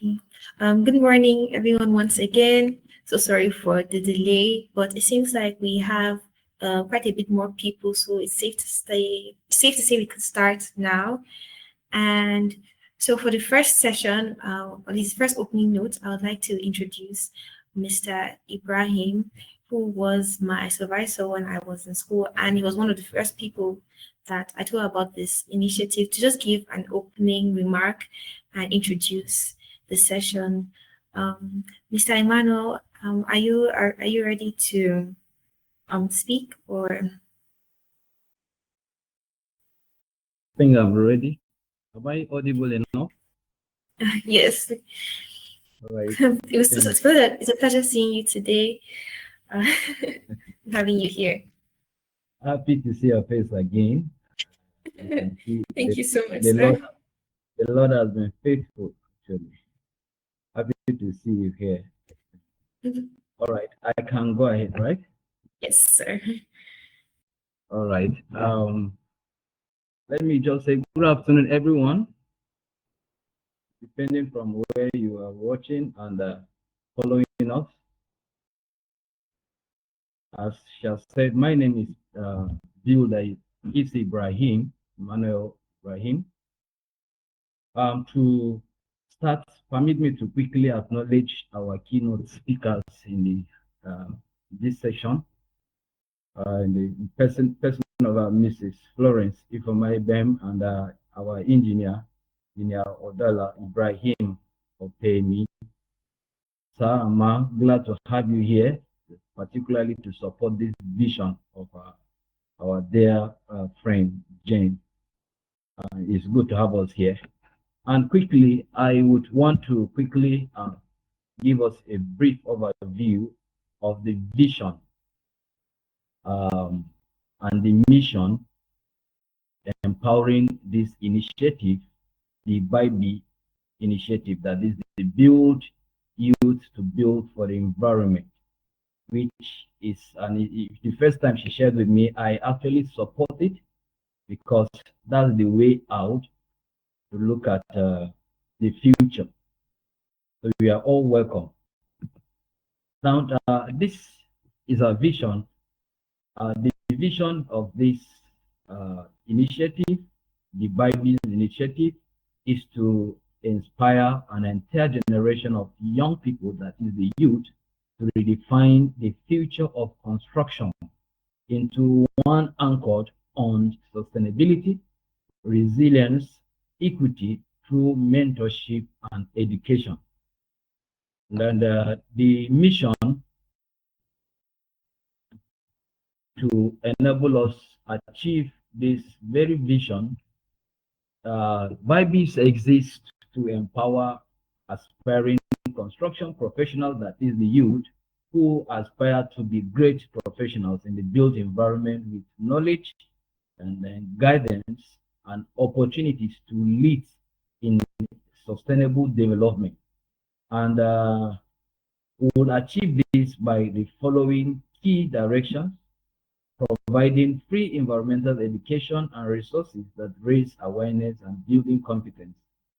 Okay. Good morning, everyone, once again. So sorry for the delay, but it seems like we have quite a bit more people, so it's safe to say we could start now. And so for the first session, on his first opening note, I would like to introduce Mr. Ibrahim, who was my supervisor when I was in school, and he was one of the first people that I told about this initiative to just give an opening remark and introduce the session. Mr. Emmanuel, are you ready to speak or? I think I'm ready. Am I audible enough? Yes. All right. It's a pleasure seeing you today, uh, having you here. Happy to see your face again. You can see Thank you so much, the sir. Lord, the Lord has been faithful, actually. Happy to see you here. All right. I can go ahead, right? Yes, sir. All right. Let me just say good afternoon, everyone, depending from where you are watching and following us. As she has said, my name is Builder Ibrahim, Emmanuel Ibrahim. To start, permit me to quickly acknowledge our keynote speakers in this session. In the person of Mrs. Florence, Ifeoma, Ibrahim, and our engineer Oduola, Ibrahim, Opeyemi. Sir, I'm glad to have you here, particularly to support this vision of our dear friend, Jane. It's good to have us here. And quickly, I would want to quickly give us a brief overview of the vision and the mission empowering this initiative, the BIB initiative, that is the Build Youth to Build for the Environment, which is, and the first time she shared with me, I actually support it because that's the way out to look at the future. So we are all welcome. Now, this is a vision. The vision of this initiative, the Bible's initiative, is to inspire an entire generation of young people, that is the youth, to redefine the future of construction into one anchored on sustainability, resilience, equity through mentorship and education. And the mission to enable us achieve this very vision, Vibes exists to empower aspiring construction professionals, that is the youth, who aspire to be great professionals in the built environment with knowledge and then guidance and opportunities to lead in sustainable development. And we will achieve this by the following key directions: providing free environmental education and resources that raise awareness and building competence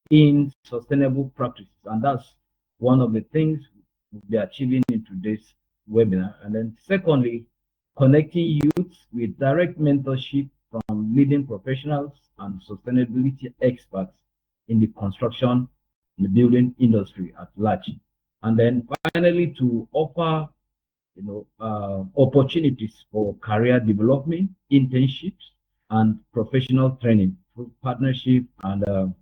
in sustainable practices. And that's one of the things we'll be achieving in today's webinar. And then secondly, connecting youth with direct mentorship from leading professionals and sustainability experts in the construction and the building industry at large. And then finally, to offer opportunities for career development, internships, and professional training through partnership and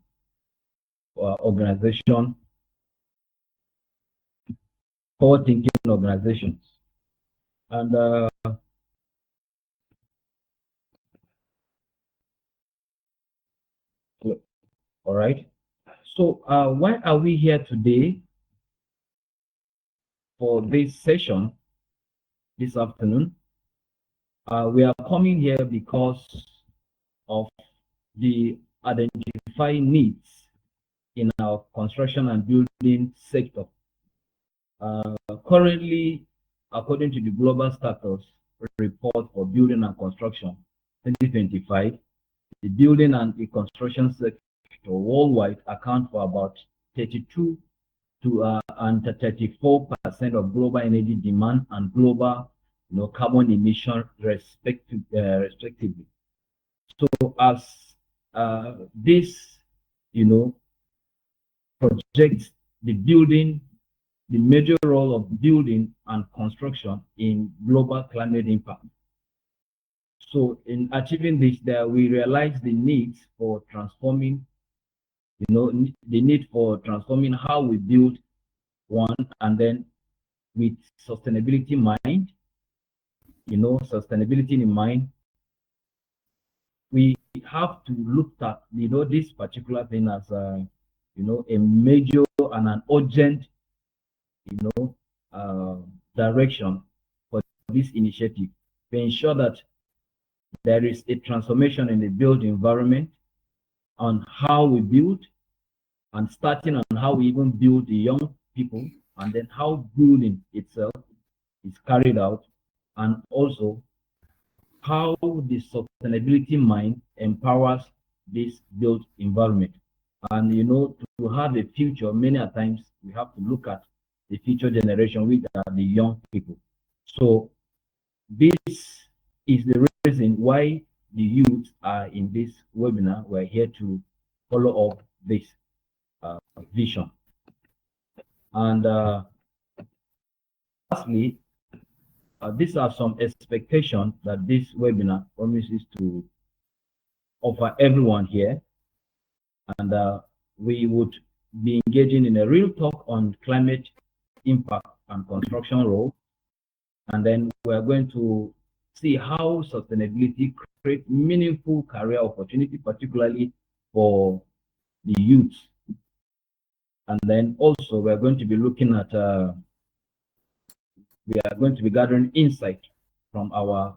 organization, forward-thinking organizations. And all right. So why are we here today for this session this afternoon? We are coming here because of the identifying needs in our construction and building sector. Currently, according to the Global Status Report for Building and Construction 2025, the building and the construction sector worldwide account for about 32 to and 34% of global energy demand and global, carbon emission respectively. So as this, projects the major role of building and construction in global climate impact. So in achieving this, we realize the need for transforming, the need for transforming how we build one, and then with sustainability in mind, sustainability in mind, we have to look at, this particular thing as a, a major and an urgent, direction for this initiative to ensure that there is a transformation in the built environment on how we build, and starting on how we even build the young people, and then how building itself is carried out, and also how the sustainability mind empowers this built environment. And to have a future, many a times we have to look at the future generation, which are the young people. So this is the reason why the youth are in this webinar. We're here to follow up this vision. And lastly, these are some expectations that this webinar promises to offer everyone here. And we would be engaging in a real talk on climate impact and construction role. And then we're going to see how sustainability creates meaningful career opportunity, particularly for the youth. And then also we're going to be looking at, we are going to be gathering insight from our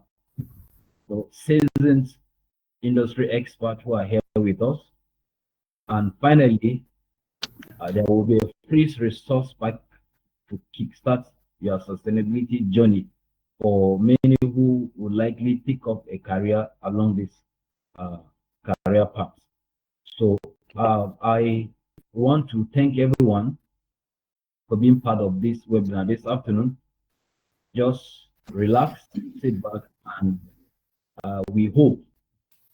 seasoned industry experts who are here with us. And finally, there will be a free resource pack to kickstart your sustainability journey for many who would likely pick up a career along this career path. So I want to thank everyone for being part of this webinar this afternoon. Just relax, sit back, and we hope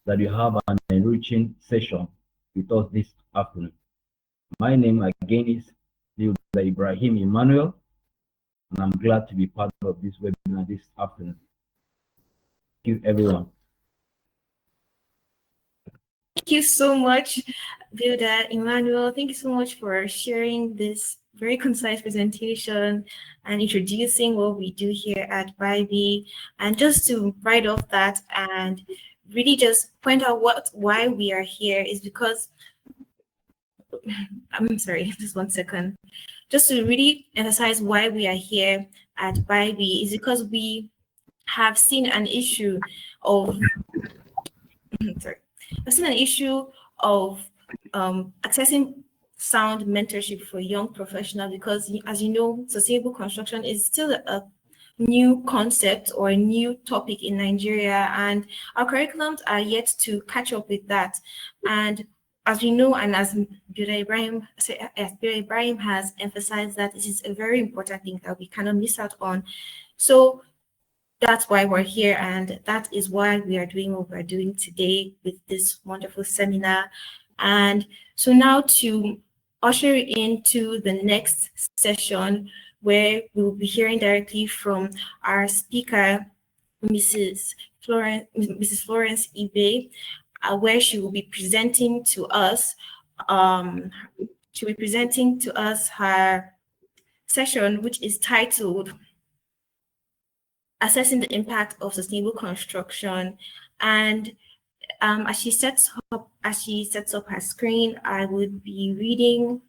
that you have an enriching session with us this afternoon. My name again is Ibrahim Emmanuel, and I'm glad to be part of this webinar this afternoon. Thank you, everyone. Thank you so much, Builder Emmanuel. Thank you so much for sharing this very concise presentation and introducing what we do here at BIB. And just to write off that and really just point out why we are here is because, I'm sorry, just 1 second. Just to really emphasize why we are here at BIB is because we have seen an issue of, I've seen an issue of accessing sound mentorship for young professionals because, as you know, sustainable construction is still a new concept or a new topic in Nigeria, and our curriculums are yet to catch up with that. And as we know, and as Ibrahim has emphasized, that this is a very important thing that we cannot miss out on. So that's why we're here, and that is why we are doing what we're doing today with this wonderful seminar. And so now to usher into the next session, where we will be hearing directly from our speaker, Mrs. Florence Ibe, where she will be presenting to us. She'll be presenting to us her session, which is titled Assessing the Impact of Sustainable Construction. And as she sets up her screen, I would be reading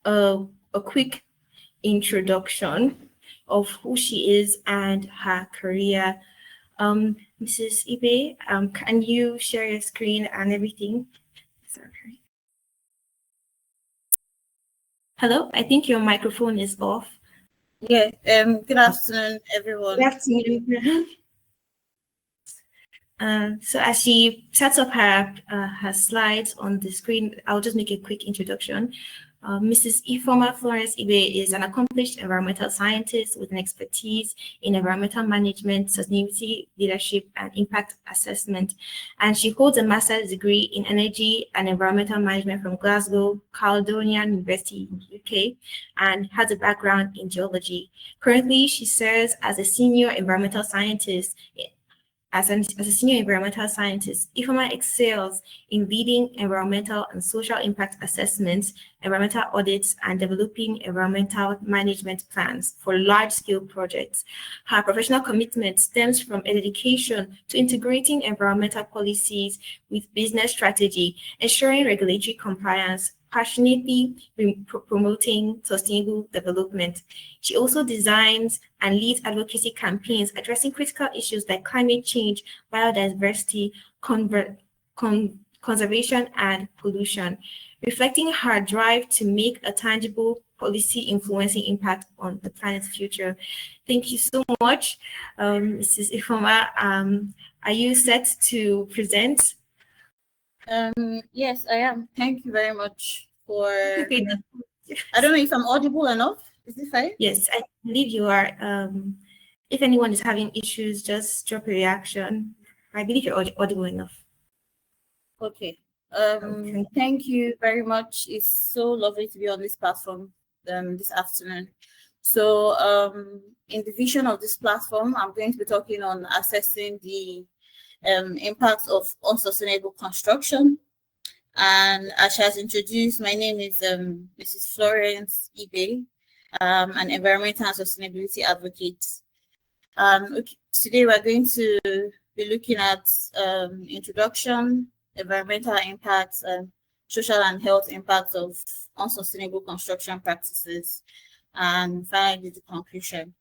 a quick introduction of who she is and her career. Mrs. Ibe, can you share your screen and everything? Sorry. Hello, I think your microphone is off. Yeah, good afternoon, everyone. Good afternoon. So as she sets up her slides on the screen, I'll just make a quick introduction. Mrs. Ifeoma Florence is an accomplished environmental scientist with an expertise in environmental management, sustainability, leadership, and impact assessment. And she holds a master's degree in energy and environmental management from Glasgow, Caledonian University in the UK, and has a background in geology. Currently, she serves as a senior environmental scientist as a senior environmental scientist. Ifeoma excels in leading environmental and social impact assessments, environmental audits, and developing environmental management plans for large-scale projects. Her professional commitment stems from a dedication to integrating environmental policies with business strategy, ensuring regulatory compliance, passionately promoting sustainable development. She also designs and leads advocacy campaigns addressing critical issues like climate change, biodiversity, conservation, and pollution, reflecting her drive to make a tangible policy influencing impact on the planet's future. Thank you so much, Mrs. Ifeoma. Are you set to present? Yes, I am. Thank you very much for. Okay. I don't know if I'm audible enough. Is this fine? Yes, I believe you are. If anyone is having issues, just drop a reaction. I believe you're audible enough. Okay. Thank you very much. It's so lovely to be on this platform this afternoon. So in the vision of this platform, I'm going to be talking on assessing the impacts of unsustainable construction. And as she has introduced, my name is Mrs. Florence Ibe, an environmental and sustainability advocate. Today we're going to be looking at introduction, environmental impacts, social and health impacts of unsustainable construction practices, and finally the conclusion.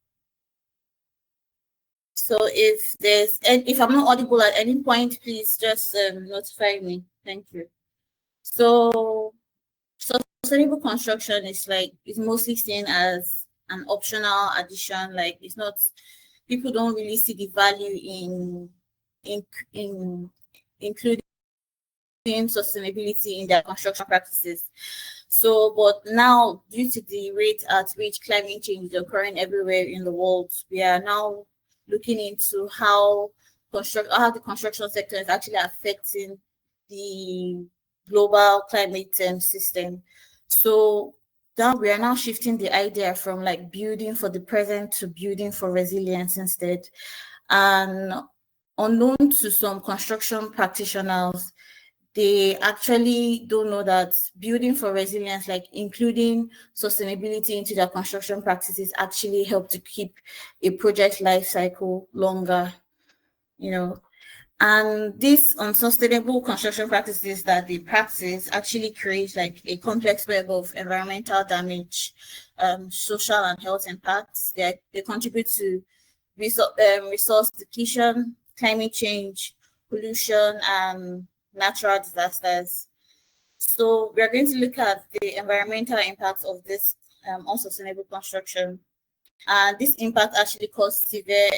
So if I'm not audible at any point, please just notify me. Thank you. So sustainable construction is mostly seen as an optional addition. Like it's not, people don't really see the value in including sustainability in their construction practices. So, but now due to the rate at which climate change is occurring everywhere in the world, we are now looking into how the construction sector is actually affecting the global climate system. So now we are now shifting the idea from like building for the present to building for resilience instead. And unknown to some construction practitioners, they actually don't know that building for resilience, like including sustainability into their construction practices, actually help to keep a project life cycle longer, And these unsustainable construction practices that they practice actually create like a complex web of environmental damage, social and health impacts. They contribute to resource depletion, climate change, pollution, and natural disasters. So we are going to look at the environmental impacts of this unsustainable construction. And this impact actually causes severe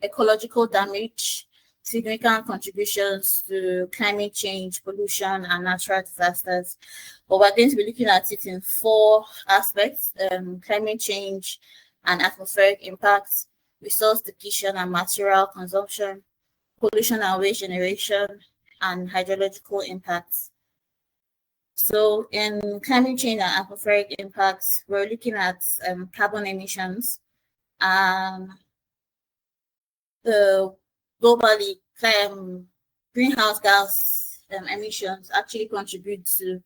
ecological damage, significant contributions to climate change, pollution, and natural disasters. But we're going to be looking at it in 4 aspects: climate change and atmospheric impacts, resource depletion and material consumption, pollution and waste generation, and hydrological impacts. So in climate change and atmospheric impacts, we're looking at carbon emissions. Globally, greenhouse gas emissions actually contribute to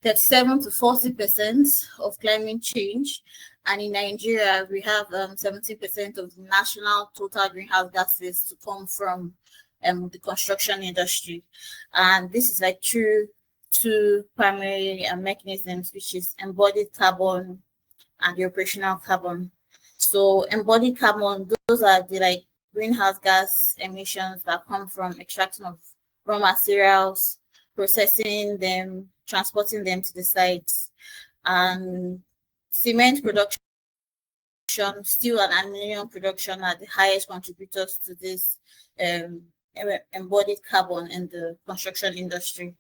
37 to 40% of climate change. And in Nigeria, we have 70% of national total greenhouse gases to come from the construction industry. And this is like through 2 primary mechanisms, which is embodied carbon and the operational carbon. So embodied carbon, those are the greenhouse gas emissions that come from extraction of raw materials, processing them, transporting them to the sites. And cement production, steel and aluminum production are the highest contributors to this embodied carbon in the construction industry.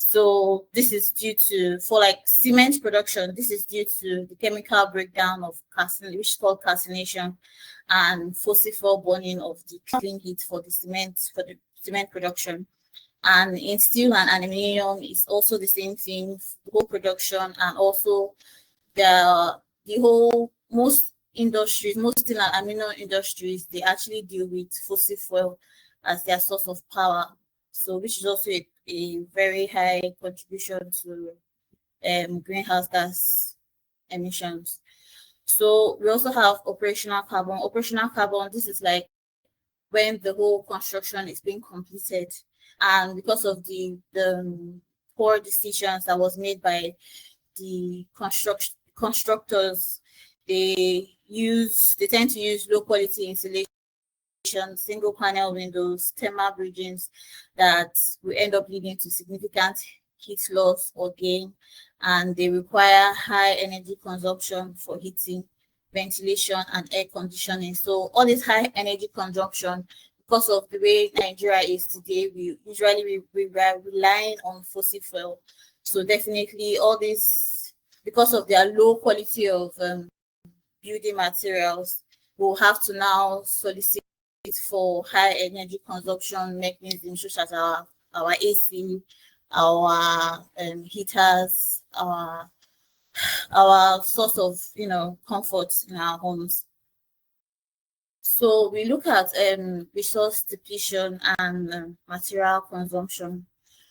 So this is due to, for like cement production, this is due to the chemical breakdown of calcin, which is called calcination, and fossil fuel burning of the clean heat for the cement production. And in steel and aluminium, it's also the same thing, the whole production, and also the whole, most industries, most steel and aluminum industries, they actually deal with fossil fuel as their source of power. So which is also a very high contribution to greenhouse gas emissions. So we also have operational carbon. Operational carbon, this is like when the whole construction is being completed, and because of the poor decisions that was made by the constructors, they tend to use low quality insulation, single panel windows, thermal bridgings that will end up leading to significant heat loss or gain, and they require high energy consumption for heating, ventilation, and air conditioning. So all this high energy consumption, because of the way Nigeria is today, we are relying on fossil fuel. So definitely all this, because of their low quality of building materials, we'll have to now solicit for high energy consumption mechanisms such as our AC, our heaters, our source of comfort in our homes. So we look at resource depletion and material consumption.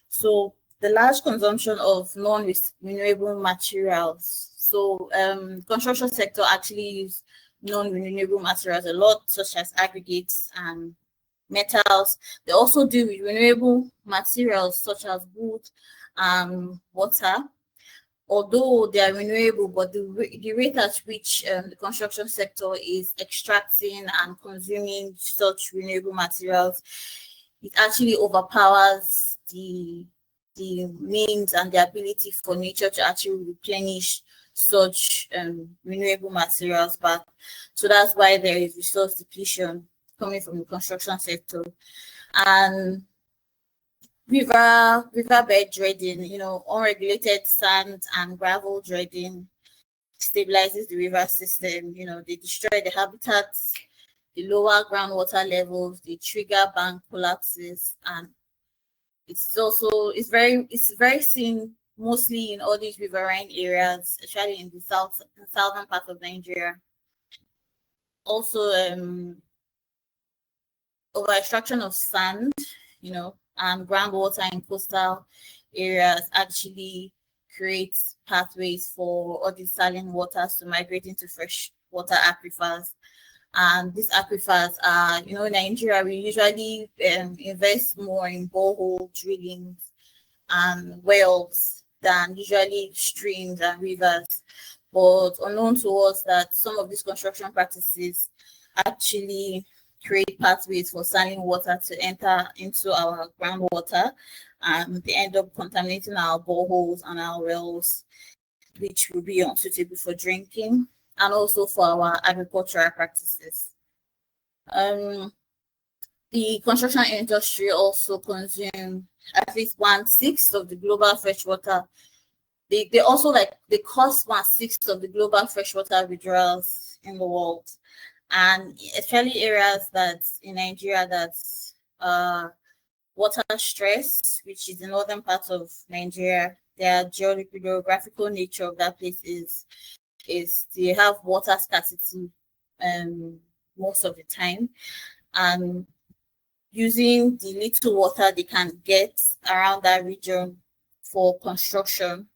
So the large consumption of non-renewable materials. So construction sector actually use non-renewable materials a lot, such as aggregates and metals. They also deal with renewable materials such as wood and water. Although they are renewable, but the rate at which the construction sector is extracting and consuming such renewable materials, it actually overpowers the means and the ability for nature to actually replenish such renewable materials back. So that's why there is resource depletion coming from the construction sector. And riverbed dredging, unregulated sand and gravel dredging stabilizes the river system. They destroy the habitats, the lower groundwater levels, they trigger bank collapses, and it's very seen mostly in all these riverine areas, especially in the southern part of Nigeria. Also, over extraction of sand, and groundwater in coastal areas actually creates pathways for all these saline waters to migrate into fresh water aquifers. And these aquifers are, in Nigeria, we usually invest more in borehole drillings and wells than usually streams and rivers. But unknown to us that some of these construction practices actually create pathways for saline water to enter into our groundwater, and they end up contaminating our boreholes and our wells, which will be unsuitable for drinking and also for our agricultural practices. The construction industry also consume at least 1/6 of the global freshwater. They cost 1/6 of the global freshwater withdrawals in the world. And especially areas that's in Nigeria that's water stress, which is the northern part of Nigeria. The geographical nature of that place is they have water scarcity most of the time, and using the little water they can get around that region for construction,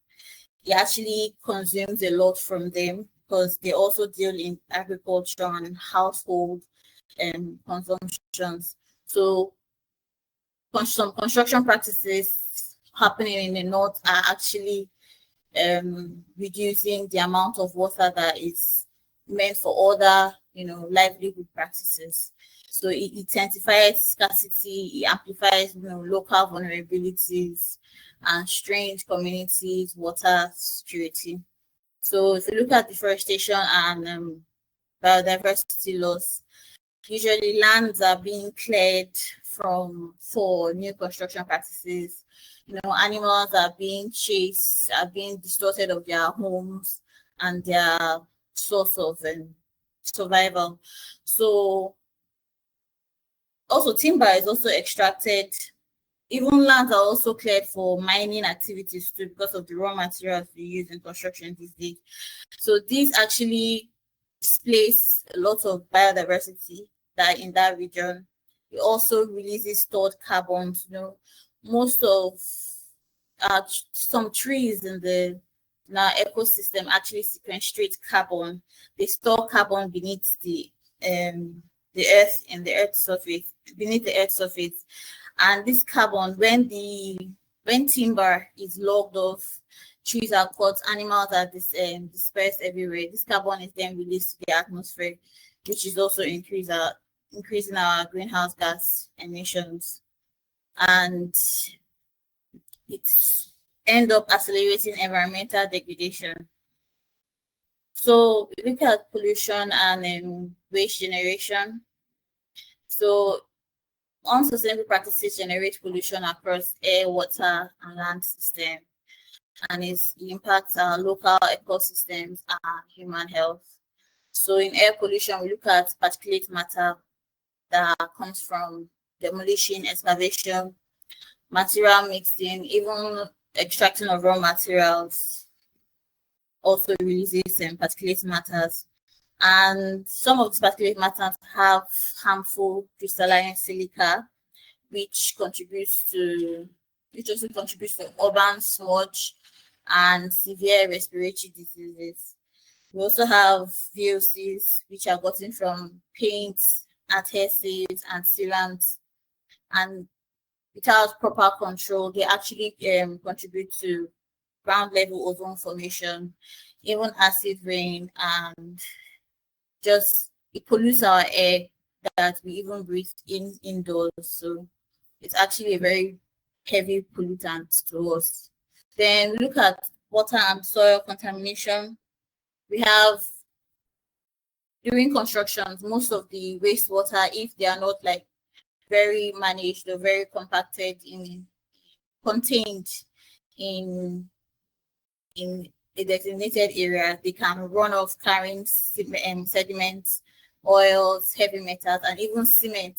it actually consumes a lot from them, because they also deal in agriculture and household consumptions. So some construction practices happening in the north are actually reducing the amount of water that is meant for other, livelihood practices. So it intensifies scarcity, it amplifies, local vulnerabilities, and strains communities' water security. So if you look at deforestation and biodiversity loss, usually lands are being cleared for new construction practices. Animals are being chased, are being distorted of their homes and their source of survival. So also timber is also extracted. Even lands are also cleared for mining activities too, because of the raw materials we use in construction these days. So this actually displays a lot of biodiversity that in that region. It also releases stored carbon. Most of some trees in our ecosystem actually sequestrate carbon. They store carbon beneath the earth and the earth surface, beneath the earth surface. And this carbon, when timber is logged off, trees are cut, animals are dispersed everywhere. This carbon is then released to the atmosphere, which is also increasing our greenhouse gas emissions. And it end up accelerating environmental degradation. So we look at pollution and waste generation. So unsustainable practices generate pollution across air, water, and land system, and it impacts our local ecosystems and human health. So in air pollution, we look at particulate matter that comes from demolition, excavation, material mixing, even extracting of raw materials also releases particulate matters. And some of these particulate matters have harmful crystalline silica, which also contributes to urban smog and severe respiratory diseases. We also have VOCs, which are gotten from paints, adhesives, and sealants. And without proper control, they actually contribute to ground level ozone formation, even acid rain, and just it pollutes our air that we even breathe indoors. So it's actually a very heavy pollutant to us. Then we look at water and soil contamination. We have, during constructions, most of the wastewater, if they are not like very managed or very contained in a designated area, they can run off carrying sediments, oils, heavy metals, and even cement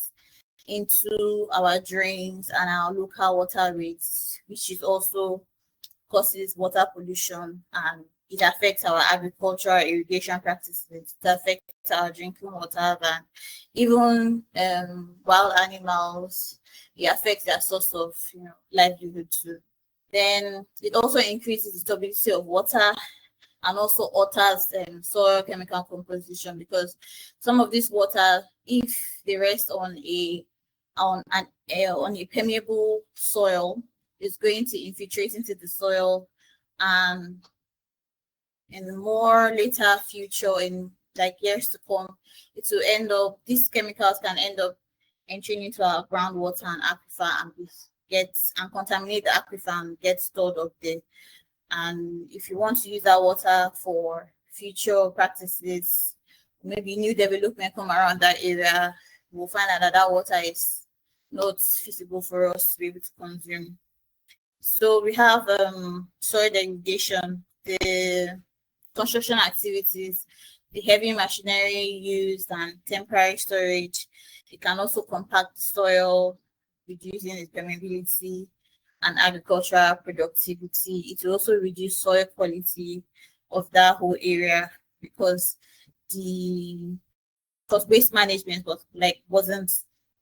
into our drains and our local waterways, which is also causes water pollution, and it affects our agricultural irrigation practices. It affects our drinking water and even wild animals. It affects their source of livelihood too. Then it also increases the stability of water and also alters soil chemical composition, because some of this water, if they rest on a permeable soil, is going to infiltrate into the soil, and in the more later future, in like years to come, it will end up, these chemicals can end up entering into our groundwater and aquifer and contaminate the aquifer and get stored up there. And if you want to use that water for future practices, maybe new development come around that area, we'll find out that water is not feasible for us to be able to consume. So we have soil degradation, the construction activities, the heavy machinery used, and temporary storage. It can also compact the soil, reducing its permeability and agricultural productivity. It will also reduce soil quality of that whole area, because waste management wasn't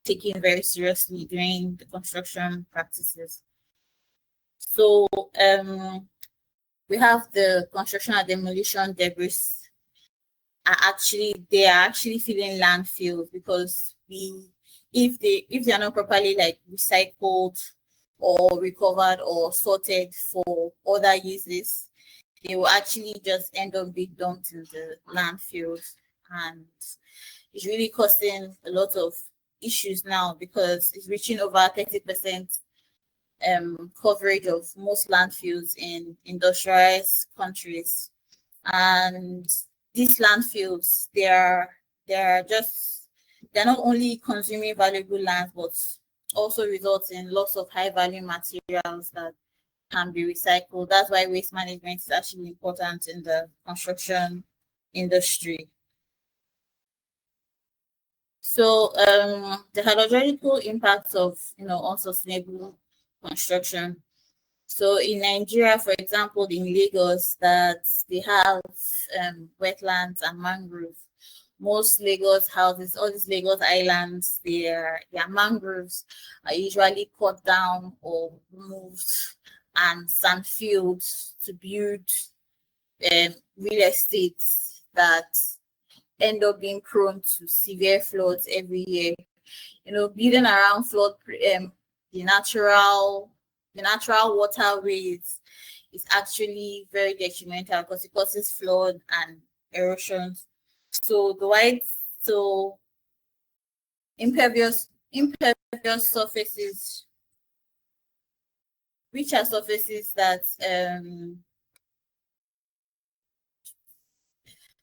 taken very seriously during the construction practices. So we have the construction and demolition debris they are actually filling landfills, because if they are not properly recycled or recovered or sorted for other uses, they will actually just end up being dumped in the landfills, and it's really causing a lot of issues now, because it's reaching over 30% coverage of most landfills in industrialized countries. And these landfills, they're not only consuming valuable land, but also results in loss of high value materials that can be recycled. That's why waste management is actually important in the construction industry. So the hydrological impacts of unsustainable construction. So in Nigeria, for example, in Lagos, that they have wetlands and mangroves. Most Lagos houses, all these Lagos islands, their mangroves are usually cut down or removed, and sand fields to build real estates that end up being prone to severe floods every year. Building around the natural waterways is actually very detrimental because it causes flood and erosion. So impervious surfaces, which are surfaces that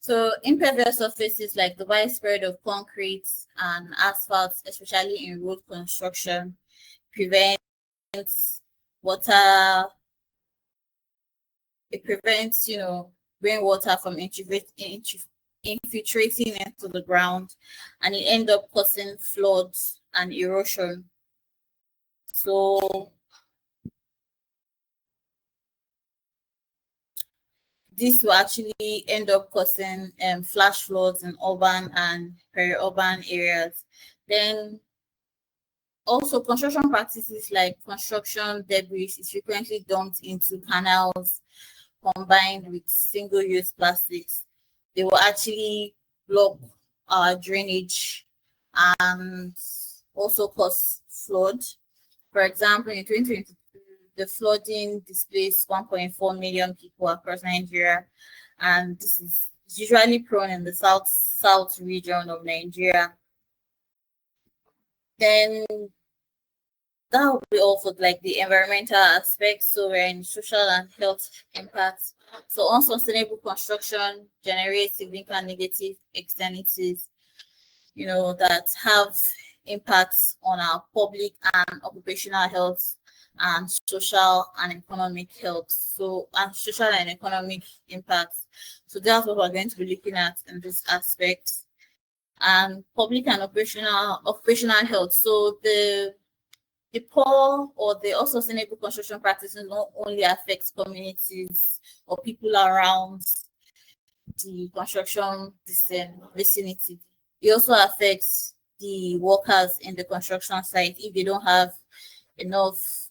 so impervious surfaces like the widespread of concrete and asphalt, especially in road construction, prevents water. It prevents, rainwater from infiltrating into the ground, and it ends up causing floods and erosion. So this will actually end up causing flash floods in urban and peri-urban areas. Then also construction practices like construction debris is frequently dumped into canals combined with single-use plastics. They will actually block our drainage and also cause flood. For example, in 2022, the flooding displaced 1.4 million people across Nigeria, and this is usually prone in the south region of Nigeria. Then that would be all for like the environmental aspects. So we're in social and health impacts. So unsustainable construction generates significant negative externalities, that have impacts on our public and occupational health and social and economic health. So, and social and economic impacts. So that's what we're going to be looking at in this aspect. And public and occupational health. So the poor or the unsustainable construction practices not only affects communities or people around the construction vicinity, it also affects the workers in the construction site if they don't have enough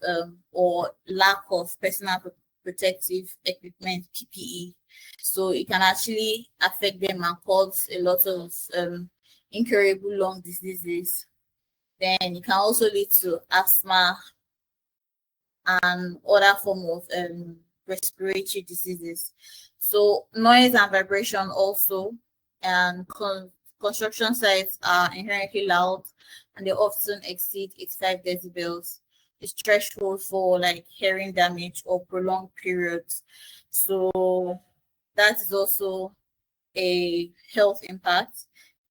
or lack of personal protective equipment, PPE. So it can actually affect them and cause a lot of incurable lung diseases. Then it can also lead to asthma and other form of respiratory diseases. So noise and vibration also, and construction sites are inherently loud and they often exceed 85 decibels, the threshold for like hearing damage or prolonged periods. So that is also a health impact.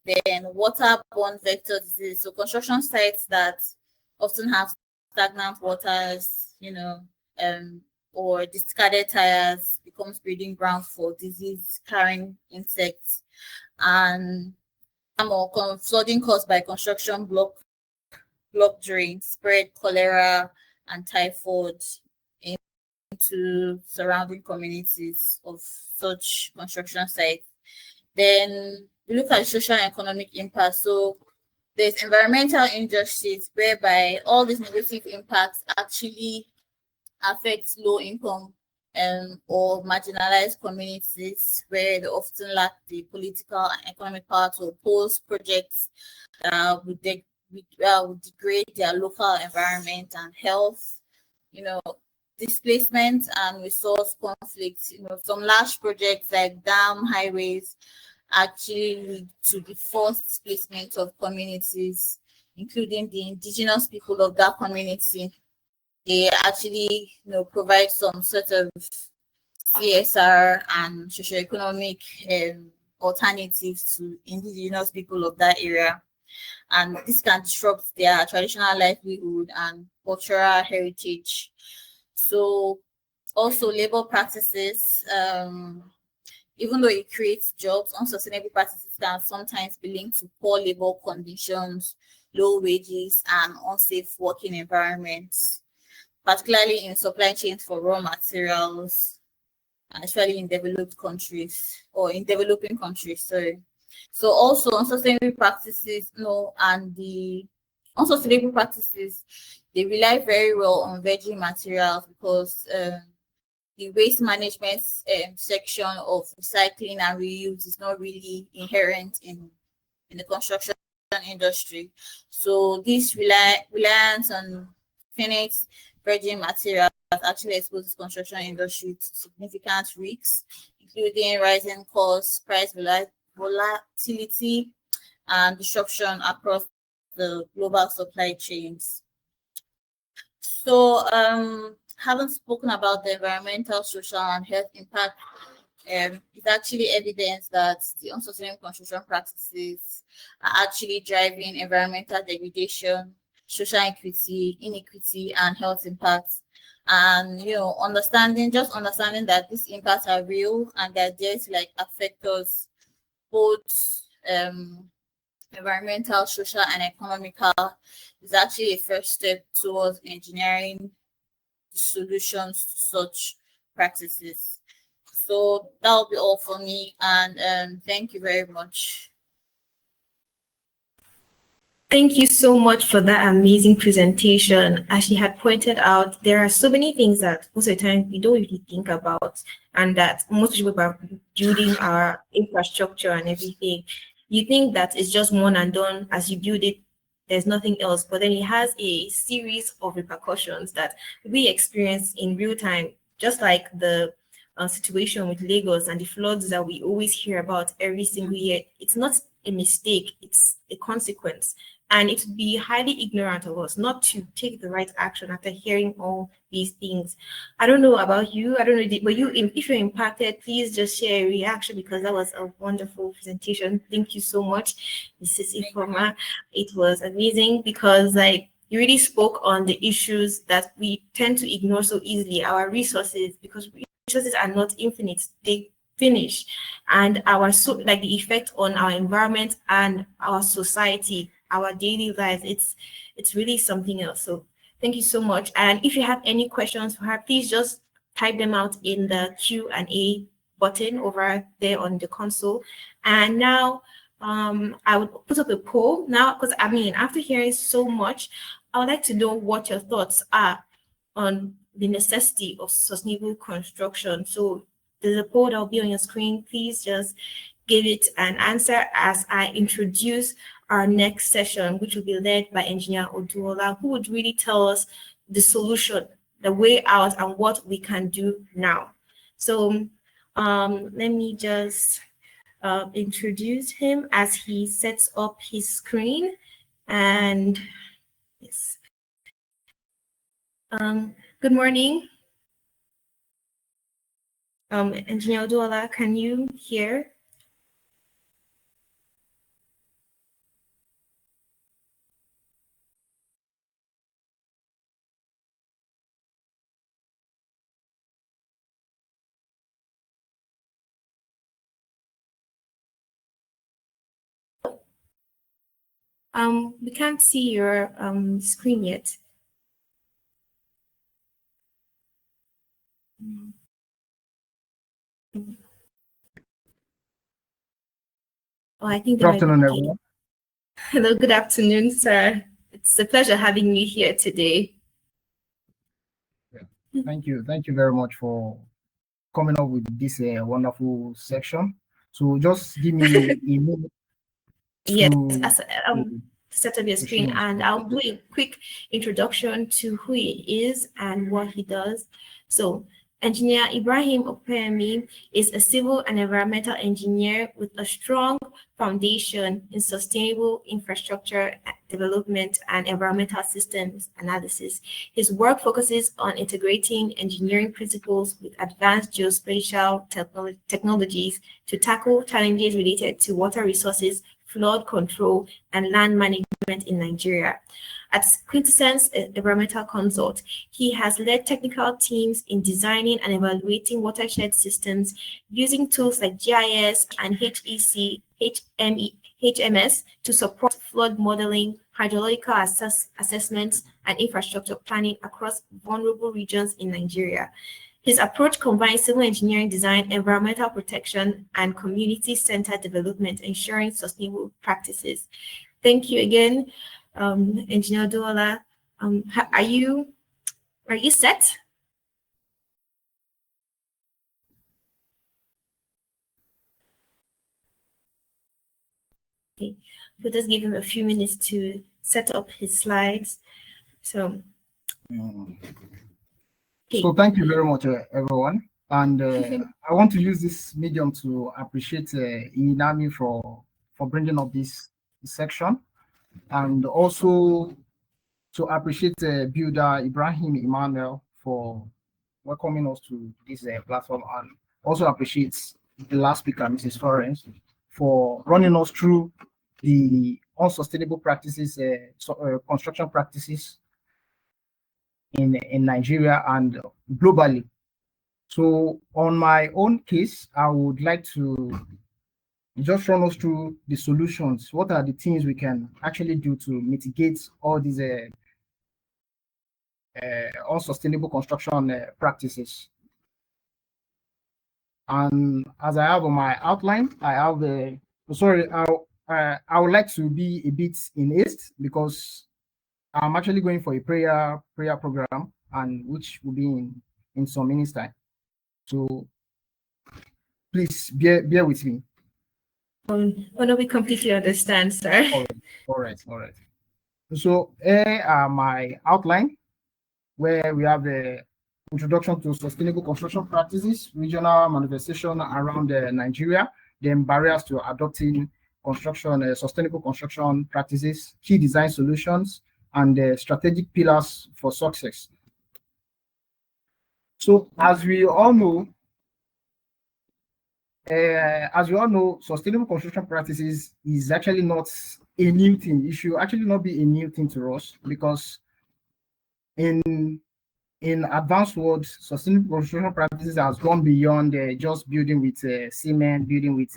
Then waterborne vector disease. So construction sites that often have stagnant waters, or discarded tires becomes breeding ground for disease-carrying insects, and flooding caused by construction block drains spread cholera and typhoid into surrounding communities of such construction sites. Then we look at social and economic impact. So there's environmental injustice whereby all these negative impacts actually affect low income or marginalized communities where they often lack the political and economic power to oppose projects would degrade their local environment and health, displacement and resource conflicts. Some large projects like dam, highways actually lead to the forced displacement of communities, including the indigenous people of that community. They actually, provide some sort of CSR and socioeconomic alternatives to indigenous people of that area. and this can disrupt their traditional livelihood and cultural heritage. So also labor practices, even though it creates jobs, unsustainable practices can sometimes be linked to poor labor conditions, low wages, and unsafe working environments, particularly in supply chains for raw materials, and especially in developed countries or in developing countries. Sorry. So also unsustainable practices, and the unsustainable practices, they rely very well on virgin materials because the waste management section of recycling and reuse is not really inherent in the construction industry. So this reliance on finite virgin materials actually exposes construction industry to significant risks, including rising costs, price volatility, and disruption across the global supply chains. So, having spoken about the environmental, social, and health impact, it's actually evidence that the unsustainable construction practices are actually driving environmental degradation, social inequity, and health impacts. And understanding that these impacts are real and they're there to affect us both environmental, social, and economical is actually a first step towards engineering solutions to such practices. So that'll be all for me, and thank you very much. Thank you so much for that amazing presentation. As she had pointed out, there are so many things that most of the time we don't really think about, and that most people are building our infrastructure and everything. You think that it's just one and done. As you build it, there's nothing else. But then it has a series of repercussions that we experience in real time, just like the situation with Lagos and the floods that we always hear about every single year. It's not a mistake, it's a consequence. And it would be highly ignorant of us not to take the right action after hearing all these things. I don't know about you. I don't know, but if you're impacted, please just share a reaction because that was a wonderful presentation. Thank you so much, Mrs. Ifeoma. It was amazing because you really spoke on the issues that we tend to ignore so easily, our resources, because resources are not infinite. They finish, and the effect on our environment and our society, our daily lives, it's really something else. So thank you so much. And if you have any questions for her, please just type them out in the Q&A button over there on the console. And now I would put up a poll now, because after hearing so much, I would like to know what your thoughts are on the necessity of sustainable construction. So there's a poll that will be on your screen. Please just give it an answer as I introduce our next session, which will be led by Engineer Oduola, who would really tell us the solution, the way out, and what we can do now. So let me just introduce him as he sets up his screen. And yes. Good morning. Engineer Oduola, can you hear? We can't see your screen yet. Oh, I think good afternoon, everyone. Hello, good afternoon, sir. It's a pleasure having you here today. Yeah. Thank you very much for coming up with this wonderful section. So just give me a minute. Yes, set up your screen, and I'll do a quick introduction to who he is and what he does. So Engineer Ibrahim Opeyemi is a civil and environmental engineer with a strong foundation in sustainable infrastructure development and environmental systems analysis. His work focuses on integrating engineering principles with advanced geospatial technologies to tackle challenges related to water resources, flood control, and land management in Nigeria. At Quintessence Environmental Consult, he has led technical teams in designing and evaluating watershed systems using tools like GIS and HMS to support flood modeling, hydrological assessments, and infrastructure planning across vulnerable regions in Nigeria. His approach combines civil engineering design, environmental protection, and community-centered development, ensuring sustainable practices. Thank you again, Engineer Oduola. Are you set? Okay, we'll just give him a few minutes to set up his slides. So, So thank you very much, everyone. And I want to use this medium to appreciate Inami for bringing up this section, and also to appreciate builder Ibrahim Emmanuel for welcoming us to this platform, and also appreciate the last speaker, Mrs. Florence, for running us through the unsustainable practices, construction practices in Nigeria and globally. So on my own case, I would like to just run us through the solutions. What are the things we can actually do to mitigate all these unsustainable construction practices? And as I have on my outline, I have I would like to be a bit in haste because I'm actually going for a prayer program, and which will be in some minutes time. So please bear with me. Oh no, we completely understand, sir. All right. So here are my outline, where we have the introduction to sustainable construction practices, regional manifestation around Nigeria, then barriers to adopting construction, sustainable construction practices, key design solutions, and strategic pillars for success. So as we all know, sustainable construction practices is actually not a new thing. It should actually not be a new thing to us, because in advanced world, sustainable construction practices has gone beyond just building with cement, building with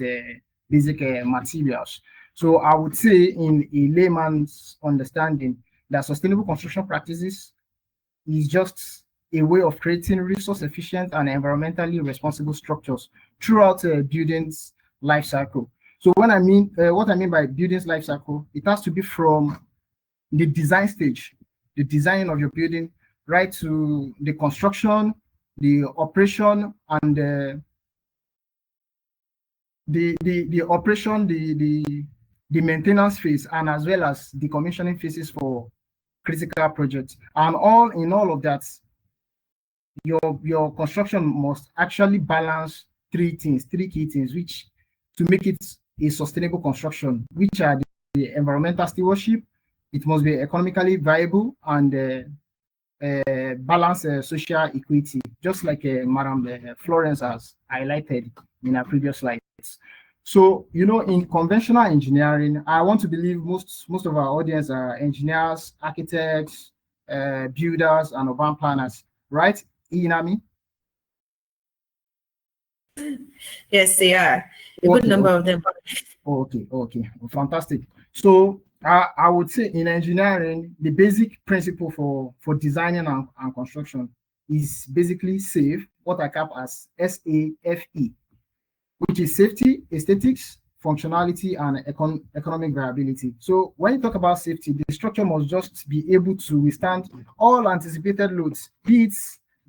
basic materials. So I would say, in a layman's understanding, that sustainable construction practices is just a way of creating resource-efficient and environmentally responsible structures throughout a building's life cycle. So what I mean by building's life cycle, it has to be from the design stage, the design of your building, right to the construction, the operation, and the operation, the maintenance phase, and as well as the commissioning phases for critical projects. And in all of that, your construction must actually balance three key things, which to make it a sustainable construction, which are the environmental stewardship. It must be economically viable and balance social equity, just like Madam Florence has highlighted in her previous slides. So, in conventional engineering, I want to believe most of our audience are engineers, architects, builders, and urban planners, right, Inami? Yes, they are. A good number of them. Okay, fantastic. So I would say in engineering, the basic principle for designing and construction is basically SAFE, what I cap as SAFE, which is safety, aesthetics, functionality, and economic viability. So when you talk about safety, the structure must just be able to withstand all anticipated loads, be it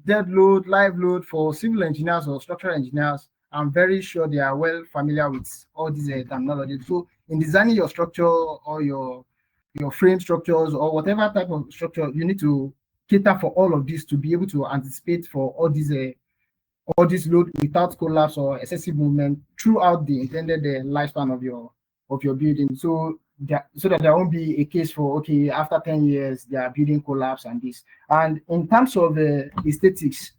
dead load, live load. For civil engineers or structural engineers, I'm very sure they are well familiar with all these terminologies. So in designing your structure or your frame structures or whatever type of structure, you need to cater for all of this to be able to anticipate for all this load without collapse or excessive movement throughout the intended lifespan of your building. So that there won't be a case for, okay, after 10 years, their building collapse and this. And in terms of aesthetics,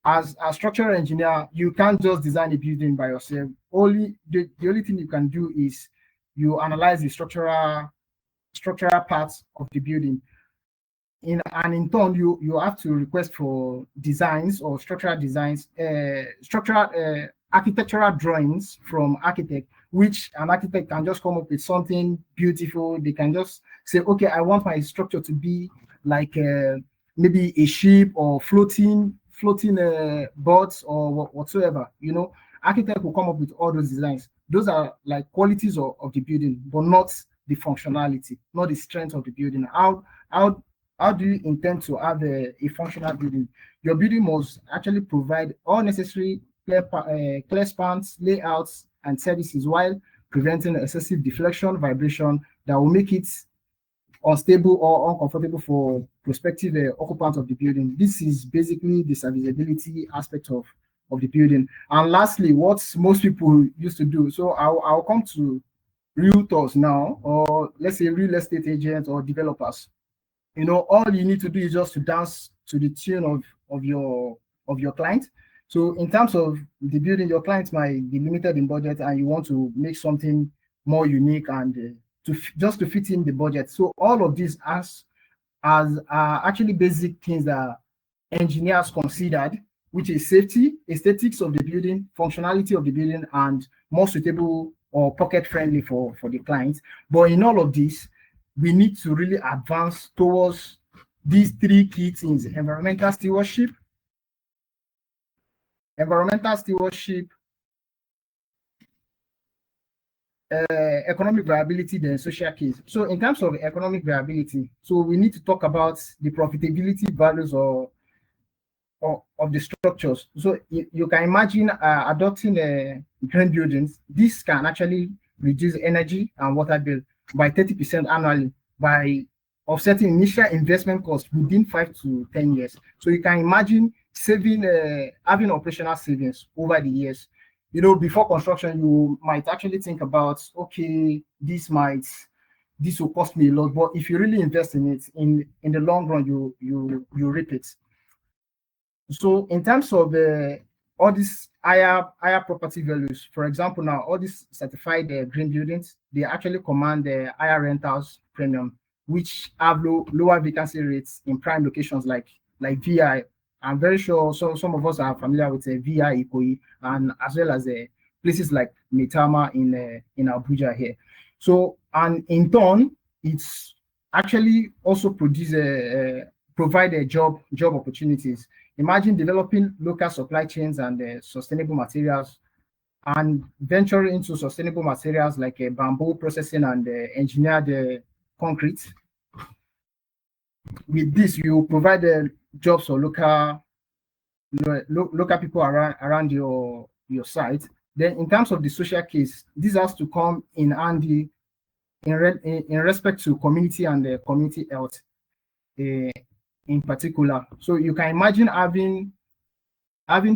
as a structural engineer, you can't just design a building by yourself. The only thing you can do is you analyze the structural parts of the building. In turn, you have to request for designs or structural designs, structural architectural drawings from architect, which an architect can just come up with something beautiful. They can just say, okay, I want my structure to be like maybe a ship or floating boats or whatsoever. Architect will come up with all those designs. Those are like qualities of the building, but not the functionality, not the strength of the building. How do you intend to have a functional building? Your building must actually provide all necessary clear spans, layouts, and services while preventing excessive deflection, vibration that will make it unstable or uncomfortable for prospective occupants of the building. This is basically the serviceability aspect of the building. And lastly, what most people used to do. So I'll come to realtors now, or let's say real estate agents or developers. All you need to do is just to dance to the tune of your client. So in terms of the building, your client might be limited in budget, and you want to make something more unique and just to fit in the budget. So all of these are actually basic things that engineers considered, which is safety, aesthetics of the building, functionality of the building, and more suitable or pocket friendly for the client. But in all of this, we need to really advance towards these three key things: environmental stewardship, economic viability, then social case. So in terms of economic viability, so we need to talk about the profitability values of the structures. So you can imagine adopting green buildings. This can actually reduce energy and water bill by 30% annually by offsetting initial investment costs within 5 to 10 years. So you can imagine saving, having operational savings over the years. Before construction, you might actually think about, okay, this will cost me a lot, but if you really invest in it, in the long run, you reap it. So in terms of all these higher property values, for example, now all these certified green buildings, they actually command the higher rentals premium, which have lower vacancy rates in prime locations like VI. I'm very sure some of us are familiar with VI Ikoyi, and as well as places like Metama in Abuja here. So, and in turn, it's actually also provide job opportunities. Imagine developing local supply chains and sustainable materials, and venturing into sustainable materials like bamboo processing and engineered concrete. With this, you provide jobs for local people around your site. Then, in terms of the social case, this has to come in handy in respect to community and community health in particular. So you can imagine having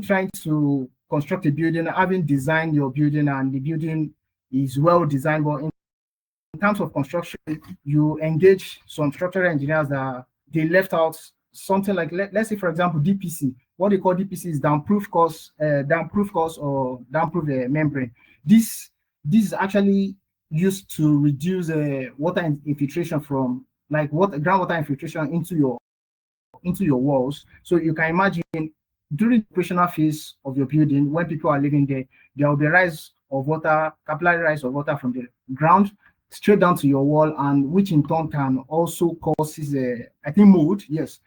trying to construct a building, having designed your building, and the building is well designed, but in terms of construction, you engage some structural engineers that they left out something like, let's say, for example, DPC. What they call DPC is downproof course or downproof membrane. This is actually used to reduce water infiltration from groundwater infiltration into your walls. So you can imagine during the operational phase of your building, when people are living there, there will be capillary rise of water from the ground straight down to your wall, and which in turn can also cause mold. Yes,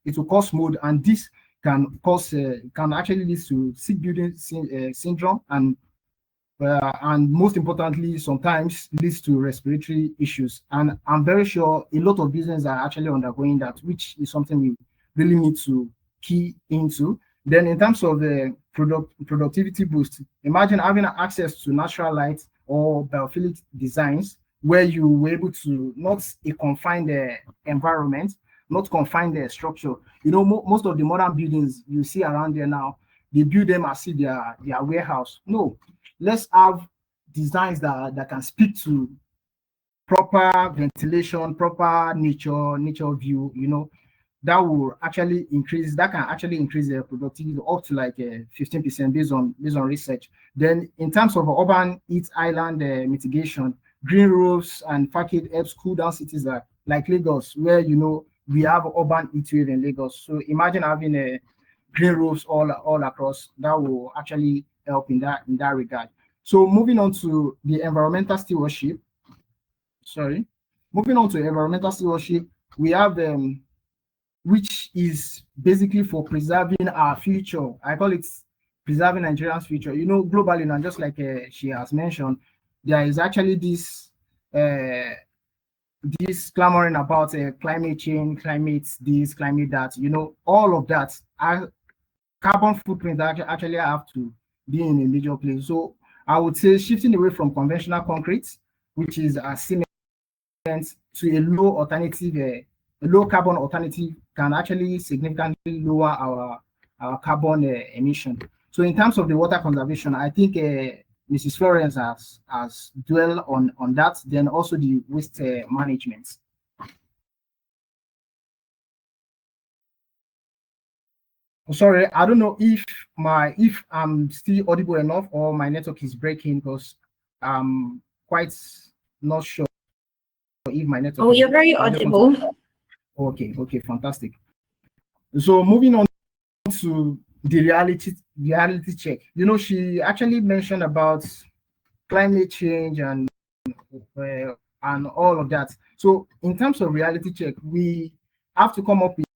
it will cause mold, and this can actually lead to sick building syndrome, and most importantly, sometimes leads to respiratory issues. And I'm very sure a lot of businesses are actually undergoing that, which is something we really need to key into. Then in terms of the productivity boost, imagine having access to natural light or biophilic designs where you were able to not a confined environment, not confined structure. Most of the modern buildings you see around there now, they build them as if they are warehouse. No, let's have designs that can speak to proper ventilation, proper nature view. That can actually increase the productivity up to like 15% based on research. Then in terms of urban heat island mitigation, green roofs and facade helps cool down cities like Lagos, where we have urban heat wave in Lagos. So imagine having a green roofs all across. That will actually help in that regard. So moving on to the environmental stewardship. Sorry, moving on to environmental stewardship, we have which is basically for preserving our future. I call it preserving Nigeria's future. Globally now, just like she has mentioned, there is actually this clamoring about climate change, climate this, climate that. All of that. Carbon footprint actually have to be in a major place. So I would say shifting away from conventional concrete, which is a cement, to a low carbon alternative can actually significantly lower our carbon emission. So in terms of the water conservation, I think Mrs. Florence has dwelled on that. Then also the waste management. Sorry, I don't know if I'm still audible enough or my network is breaking, because I'm quite not sure if my network. Oh, you're very audible. Okay, fantastic. So moving on to the reality check. She actually mentioned about climate change and all of that. So in terms of reality check, we have to come up with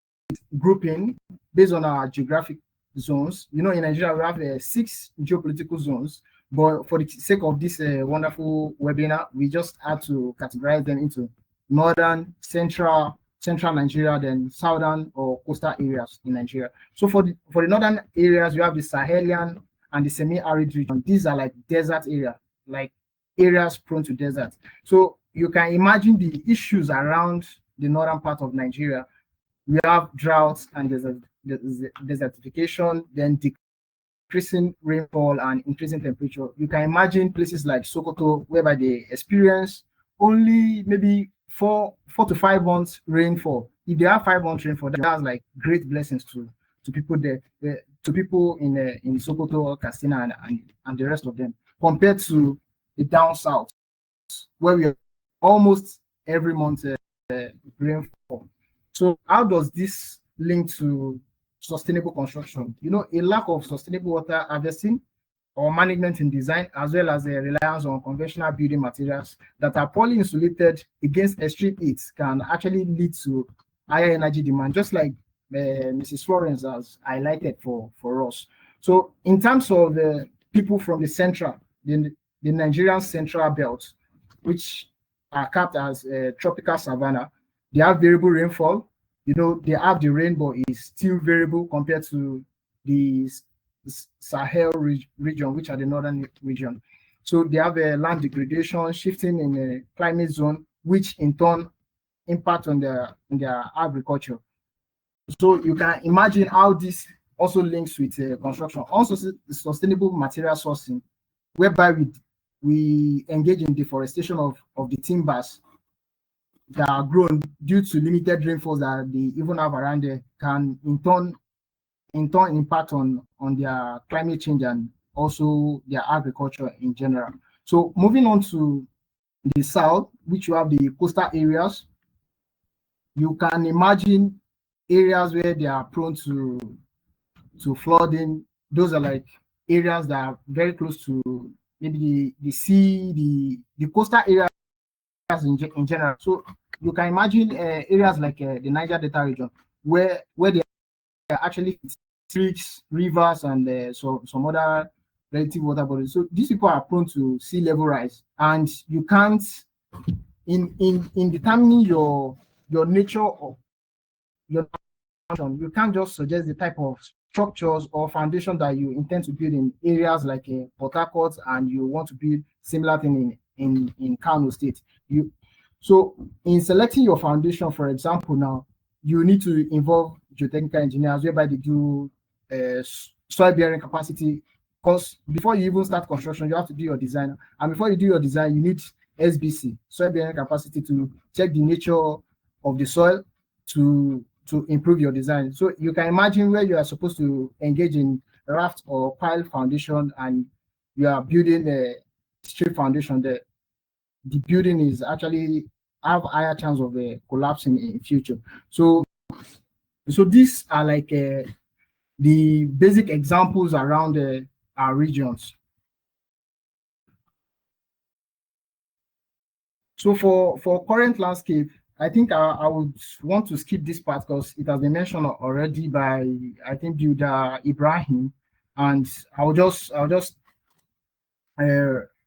grouping based on our geographic zones. In Nigeria, we have 6 geopolitical zones, but for the sake of this wonderful webinar, we just had to categorize them into northern, central Nigeria, then southern or coastal areas in Nigeria. So for the northern areas, you have the Sahelian and the semi-arid region. These are like desert area, like areas prone to desert. So you can imagine the issues around the northern part of Nigeria. We have droughts and desertification, then decreasing rainfall and increasing temperature. You can imagine places like Sokoto, whereby they experience only maybe 4 to 5 months rainfall. If they have 5 months rainfall, that's like great blessings to people there, to people in Sokoto, Katsina, and the rest of them, compared to the down south, where we have almost every month rainfall. So how does this link to sustainable construction? A lack of sustainable water harvesting or management in design, as well as a reliance on conventional building materials that are poorly insulated against extreme heat, can actually lead to higher energy demand, just like Mrs. Florence has highlighted for us. So in terms of the people from the Nigerian central belt, which are capped as tropical savanna, they have variable rainfall. They have the rainbow is still variable compared to the Sahel region, which are the northern region. So they have a land degradation, shifting in a climate zone, which in turn impact on their agriculture. So you can imagine how this also links with construction. Also, sustainable material sourcing, whereby we engage in deforestation of the timbers that are grown due to limited rainfalls that they even have around there, can in turn impact on their climate change and also their agriculture in general. So moving on to the south, which you have the coastal areas, you can imagine areas where they are prone to flooding. Those are like areas that are very close to maybe the sea, the coastal areas in general. So you can imagine areas like the Niger Delta region, where they are actually streets, rivers, and some other relative water bodies. So these people are prone to sea level rise, and you can't in determining your nature of your you can't just suggest the type of structures or foundation that you intend to build in areas like Port Harcourt, and you want to build similar thing in Kano State. So in selecting your foundation, for example, now you need to involve geotechnical engineers, whereby they do soil bearing capacity. Because before you even start construction, you have to do your design, and before you do your design, you need SBC, soil bearing capacity, to check the nature of the soil to improve your design. So you can imagine where you are supposed to engage in raft or pile foundation, and you are building a straight foundation there. the building is actually have higher chance of collapsing in future. So these are like the basic examples around our regions. So for current landscape, I think I would want to skip this part because it has been mentioned already by, I think, Builder Ibrahim, and I'll just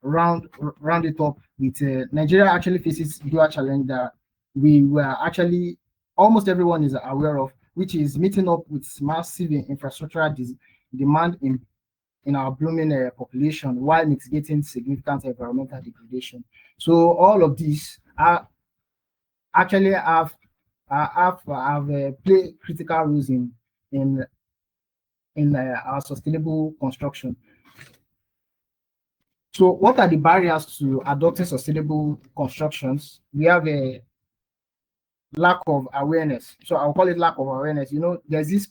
round it up with Nigeria actually faces dual challenge that we were actually almost everyone is aware of, which is meeting up with massive infrastructural demand in our blooming population while mitigating significant environmental degradation. So all of these are actually have play critical roles in our sustainable construction. So what are the barriers to adopting sustainable constructions? We have a lack of awareness. So I'll call it lack of awareness. You know, there's this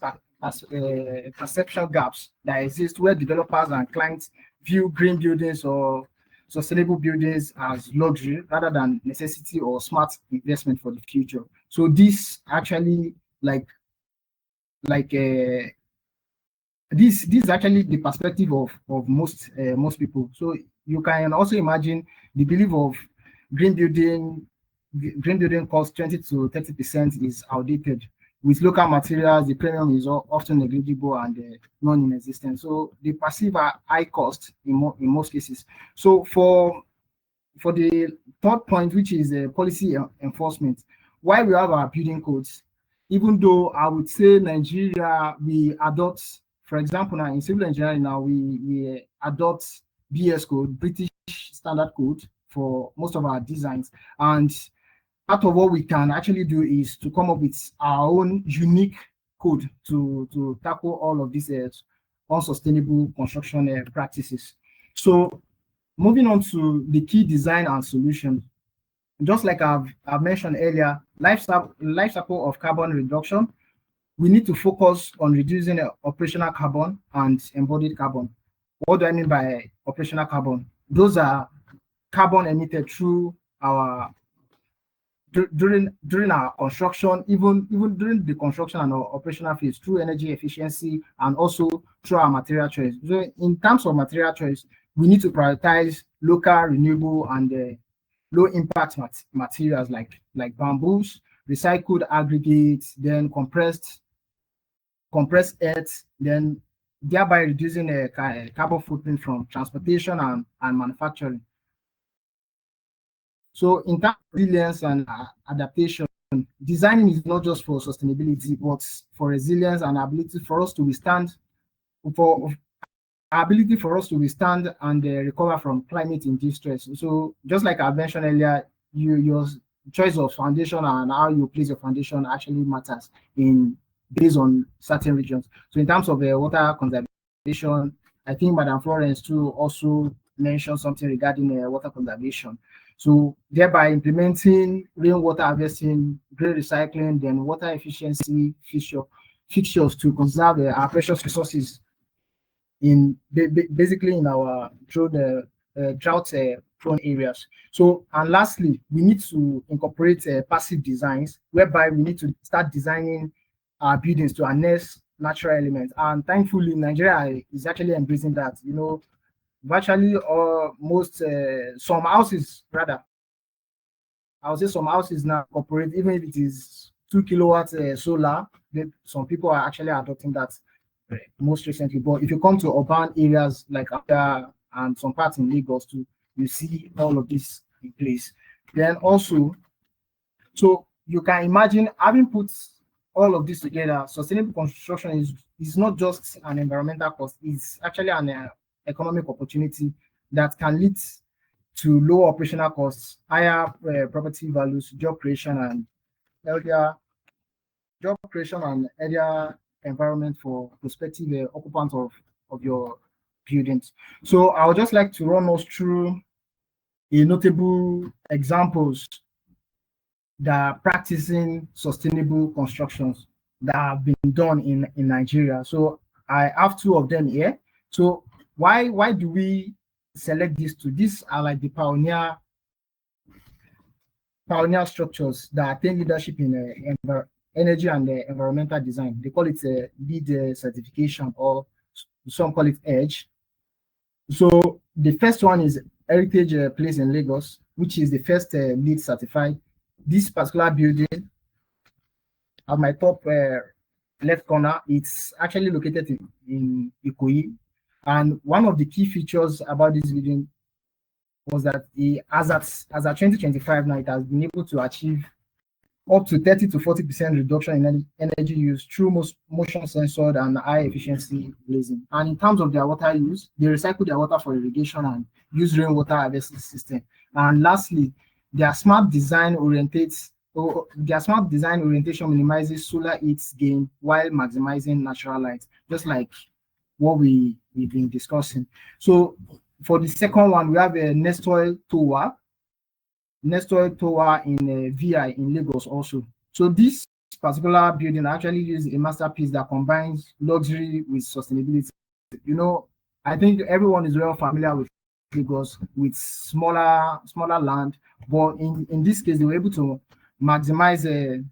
perception gaps that exist where developers and clients view green buildings or sustainable buildings as luxury rather than necessity or smart investment for the future. So this actually this is actually the perspective of most people. So you can also imagine the belief of green building cost 20 to 30% is outdated. With local materials, the premium is often negligible and non-existent. So they perceive a high cost in most cases. So for the third point, which is policy enforcement, while we have our building codes, even though I would say Nigeria, we adopt, for example, now in civil engineering, now we adopt BS code, British Standard Code, for most of our designs. And part of what we can actually do is to come up with our own unique code to tackle all of these unsustainable construction practices. So moving on to the key design and solutions, just like I've mentioned earlier, life cycle of carbon reduction, we need to focus on reducing operational carbon and embodied carbon. What do I mean by operational carbon? Those are carbon emitted through our during our construction, even during the construction and our operational phase, through energy efficiency and also through our material choice. So in terms of material choice, we need to prioritize local, renewable, and low impact materials like bamboos, recycled aggregates, then compressed earth, then thereby reducing carbon footprint from transportation and manufacturing. So in terms of resilience and adaptation, designing is not just for sustainability, but for resilience and ability for us to withstand, and recover from climate-induced stress. So just like I mentioned earlier, your choice of foundation and how you place your foundation actually matters based on certain regions. So in terms of water conservation, I think Madam Florence too also mentioned something regarding water conservation. So thereby implementing rainwater harvesting, green recycling, then water efficiency fixtures to conserve our precious resources basically in our drought prone areas. So, and lastly, we need to incorporate passive designs, whereby we need to start designing our buildings to harness natural elements. And thankfully, Nigeria is actually embracing that. You know, virtually some houses, rather, I would say some houses now incorporate, even if it is 2 kilowatts solar, some people are actually adopting that most recently. But if you come to urban areas like Accra and some parts in Lagos too, you see all of this in place. Then also, so you can imagine having put all of this together, sustainable construction is not just an environmental cost, it's actually an economic opportunity that can lead to low operational costs, higher property values, job creation and healthier environment for prospective occupants of your buildings. So I would just like to run us through a notable examples that are practicing sustainable constructions that have been done in Nigeria. So I have two of them here. So why do we select these two? These are like the pioneer pioneer structures that attain leadership in energy and environmental design. They call it LEED certification, or some call it EDGE. So the first one is Heritage Place in Lagos, which is the first LEED certified. This particular building, at my top left corner, it's actually located in Ikoyi. And one of the key features about this building was that as at 2025 now, it has been able to achieve up to 30 to 40% reduction in energy use through motion censored and high efficiency glazing. And in terms of their water use, they recycle their water for irrigation and use rainwater harvesting system. And lastly, their smart design orientation minimizes solar heat gain while maximizing natural light, just like what we've been discussing. So for the second one, we have a Nestor Tower in VI in Lagos also. So this particular building actually uses a masterpiece that combines luxury with sustainability. You know, I think everyone is well familiar with Lagos with smaller land, but in this case, they were able to maximize.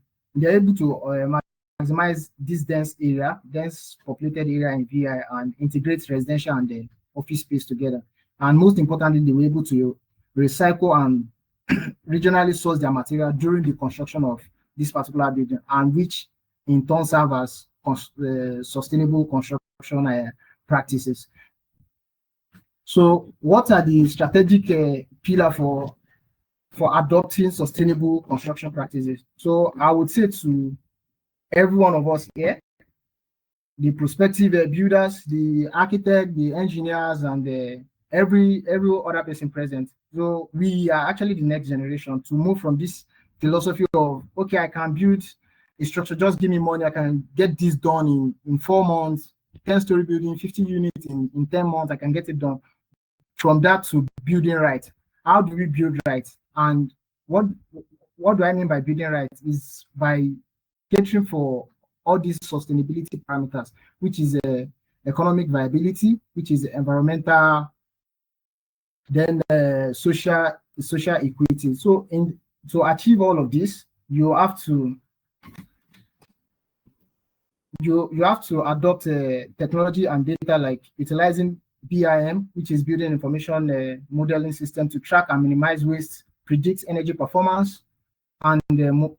Maximize this dense populated area in VI, and integrate residential and office space together. And most importantly, they were able to recycle and regionally source their material during the construction of this particular building, and which in turn serve as sustainable construction practices. So what are the strategic pillars for adopting sustainable construction practices? So I would say to every one of us here, the prospective builders, the architect, the engineers, and every other person present. So we are actually the next generation to move from this philosophy of, okay, I can build a structure, just give me money, I can get this done in 4 months, 10-story building, 50 units in 10 months, I can get it done. From that to building right. How do we build right? And what do I mean by building right is by catering for all these sustainability parameters, which is economic viability, which is environmental, then social equity. So to achieve all of this, you have to adopt technology and data, like utilizing BIM, which is Building Information Modeling System, to track and minimize waste, predict energy performance, and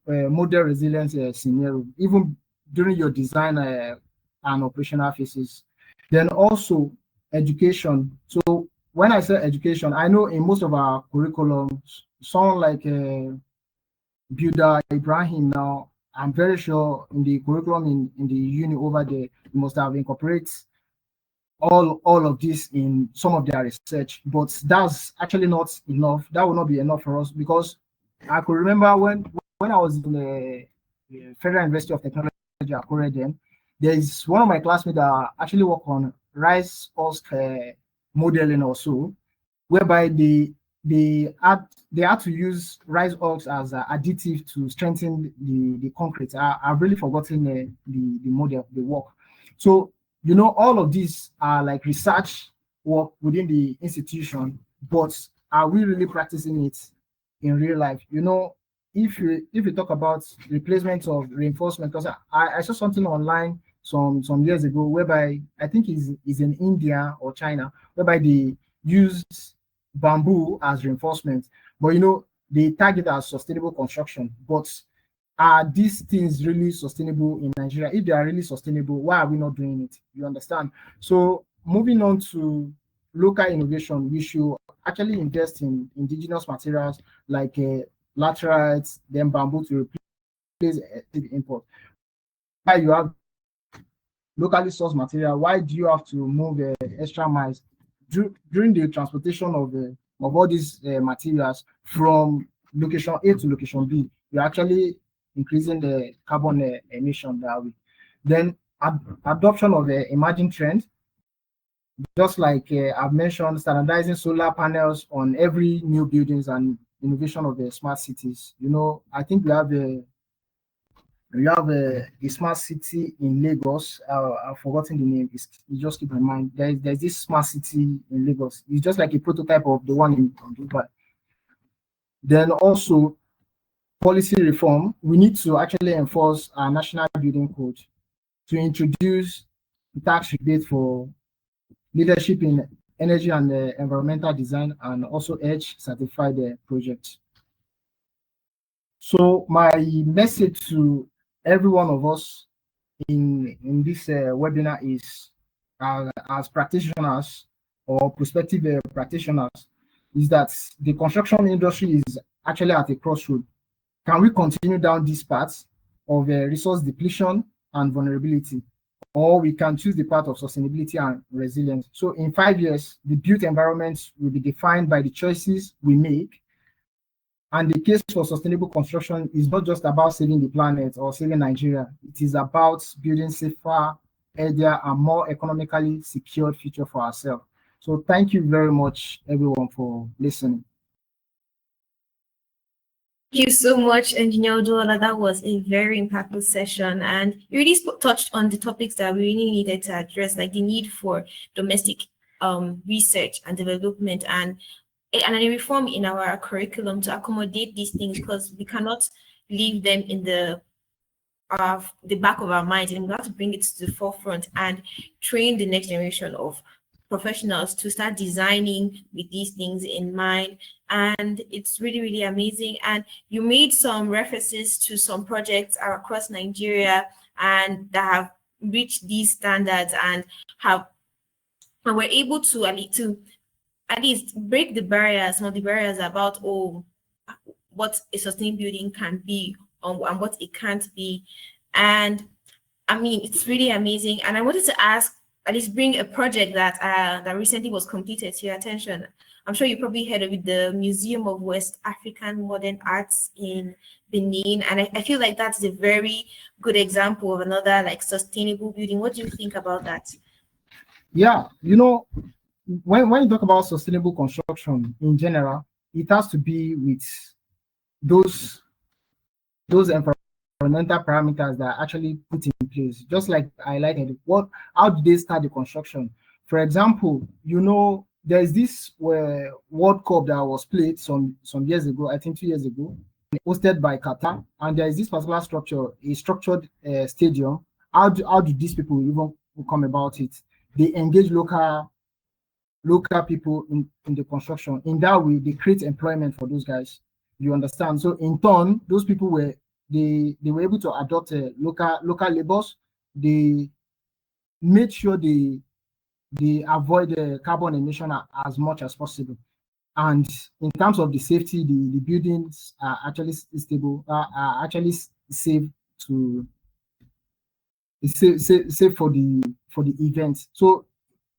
model resilience scenario, even during your design and operational phases. Then also education. So when I say education, I know in most of our curriculums, someone like Builder Ibrahim now, I'm very sure in the curriculum in the uni over there, you must have incorporated all of this in some of their research, but that's actually not enough. That will not be enough for us, because I could remember when I was in the Federal University of Technology, Akure, then there is one of my classmates that actually work on rice husk modeling also, whereby they had to use rice husks as additive to strengthen the concrete. I've really forgotten the model, the work. So you know, all of these are like research work within the institution, but are we really practicing it in real life? You know, if you talk about replacement of reinforcement, because I saw something online some years ago whereby I think is in India or China, whereby they used bamboo as reinforcement, but you know, they tag it as sustainable construction. But are these things really sustainable in Nigeria? If they are really sustainable, why are we not doing it? You understand? So moving on to local innovation, we should actually invest in indigenous materials like laterites, then bamboo to replace the import. Why you have locally sourced material? Why do you have to move extra miles during the transportation of all these materials from location A to location B? You're actually increasing the carbon emission that way. Then adoption of the emerging trend, just like I've mentioned, standardizing solar panels on every new buildings and innovation of the smart cities. You know, I think we have a smart city in Lagos. I've forgotten the name. You just keep in mind. There's this smart city in Lagos. It's just like a prototype of the one in Dubai. Then also policy reform, we need to actually enforce our national building code to introduce tax rebate for leadership in energy and environmental design, and also EDGE certified projects. So my message to every one of us in this webinar is, as practitioners or prospective practitioners, is that the construction industry is actually at a crossroad. Can we continue down this path of resource depletion and vulnerability, or we can choose the path of sustainability and resilience? So in 5 years, the built environment will be defined by the choices we make. And the case for sustainable construction is not just about saving the planet or saving Nigeria. It is about building safer, healthier, and more economically secured future for ourselves. So thank you very much, everyone, for listening. Thank you so much, Engineer Oduola. That was a very impactful session, and you really touched on the topics that we really needed to address, like the need for domestic research and development, and a reform in our curriculum to accommodate these things, because we cannot leave them in the back of our minds, and we have to bring it to the forefront and train the next generation of professionals to start designing with these things in mind. And it's really, really amazing. And you made some references to some projects across Nigeria and that have reached these standards and were able to at least break the barriers, some of the barriers about what a sustainable building can be and what it can't be. And I mean, it's really amazing. And I wanted to ask, at least bring a project that that recently was completed to your attention. I'm sure you probably heard of it, the Museum of West African Modern Arts in Benin. And I feel like that's a very good example of another like sustainable building. What do you think about that? Yeah, you know, when you talk about sustainable construction in general, it has to be with those environmental parameters that are actually put in place. Just like I highlighted, how did they start the construction? For example, you know, there's this World Cup that was played some years ago, I think 2 years ago, hosted by Qatar, and there is this particular structure, a structured stadium. How do these people even come about it? They engage local people in the construction. In that way, they create employment for those guys. You understand? So in turn, those people were able to adopt local labors. They made sure they avoid the carbon emission as much as possible. And in terms of the safety, the buildings are actually stable, are actually safe for the event. So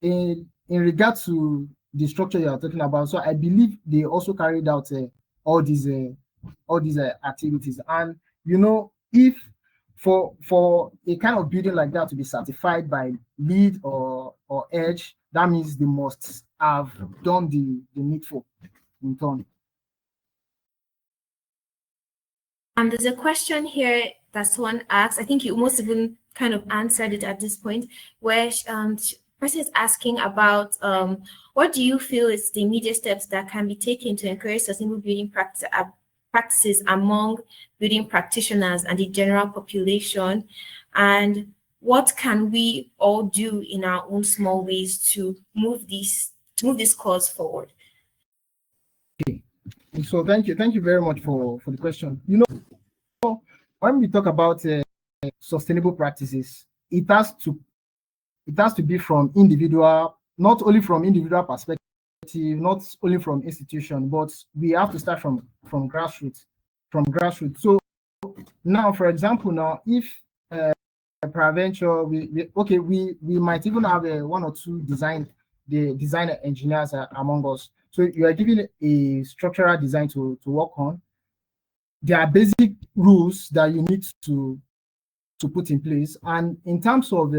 in regard to the structure you are talking about, so I believe they also carried out all these activities. And you know, if for a kind of building like that to be certified by LEED or EDGE, that means they must have done the needful in turn. And there's a question here that someone asked. I think you almost even kind of answered it at this point, where the person is asking about what do you feel is the immediate steps that can be taken to encourage sustainable building practices among building practitioners and the general population, and what can we all do in our own small ways to move this cause forward? Okay, so thank you very much for the question. You know, when we talk about sustainable practices, it has to be from individual, not only from individual perspective, not only from institution, but we have to start from grassroots. So now, for example, if peradventure we might even have one or two design engineers among us. So you are given a structural design to work on. There are basic rules that you need to put in place, and in terms of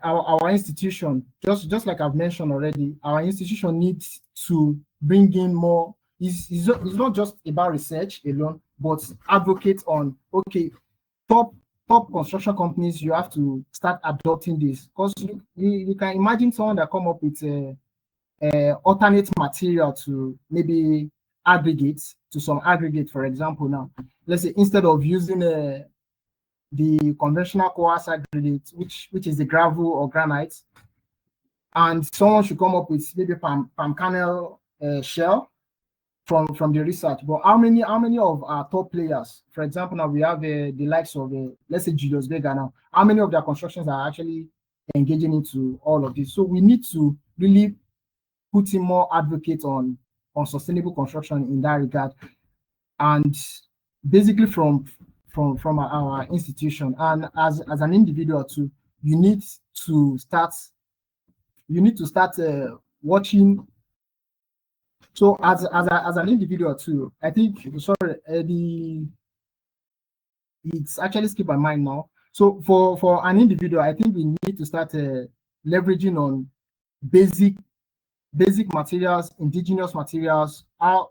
our institution, just like I've mentioned already, our institution needs to bring in more. It's not just about research alone, but advocate on top construction companies. You have to start adopting this, because you can imagine someone that come up with alternate material to maybe aggregates. to some aggregate. For example, now let's say instead of using the conventional coarse aggregate, which is the gravel or granite, and someone should come up with maybe palm kernel shell from the research. But how many of our top players, for example, now we have the likes of let's say Julius Vega now, how many of their constructions are actually engaging into all of this? So we need to really put in more advocate on sustainable construction in that regard, and basically from our institution, and as an individual too, you need to start watching. So as an individual too, I think, sorry, it's actually skipped my mind now. So for an individual, I think we need to start leveraging on basic materials, indigenous materials. How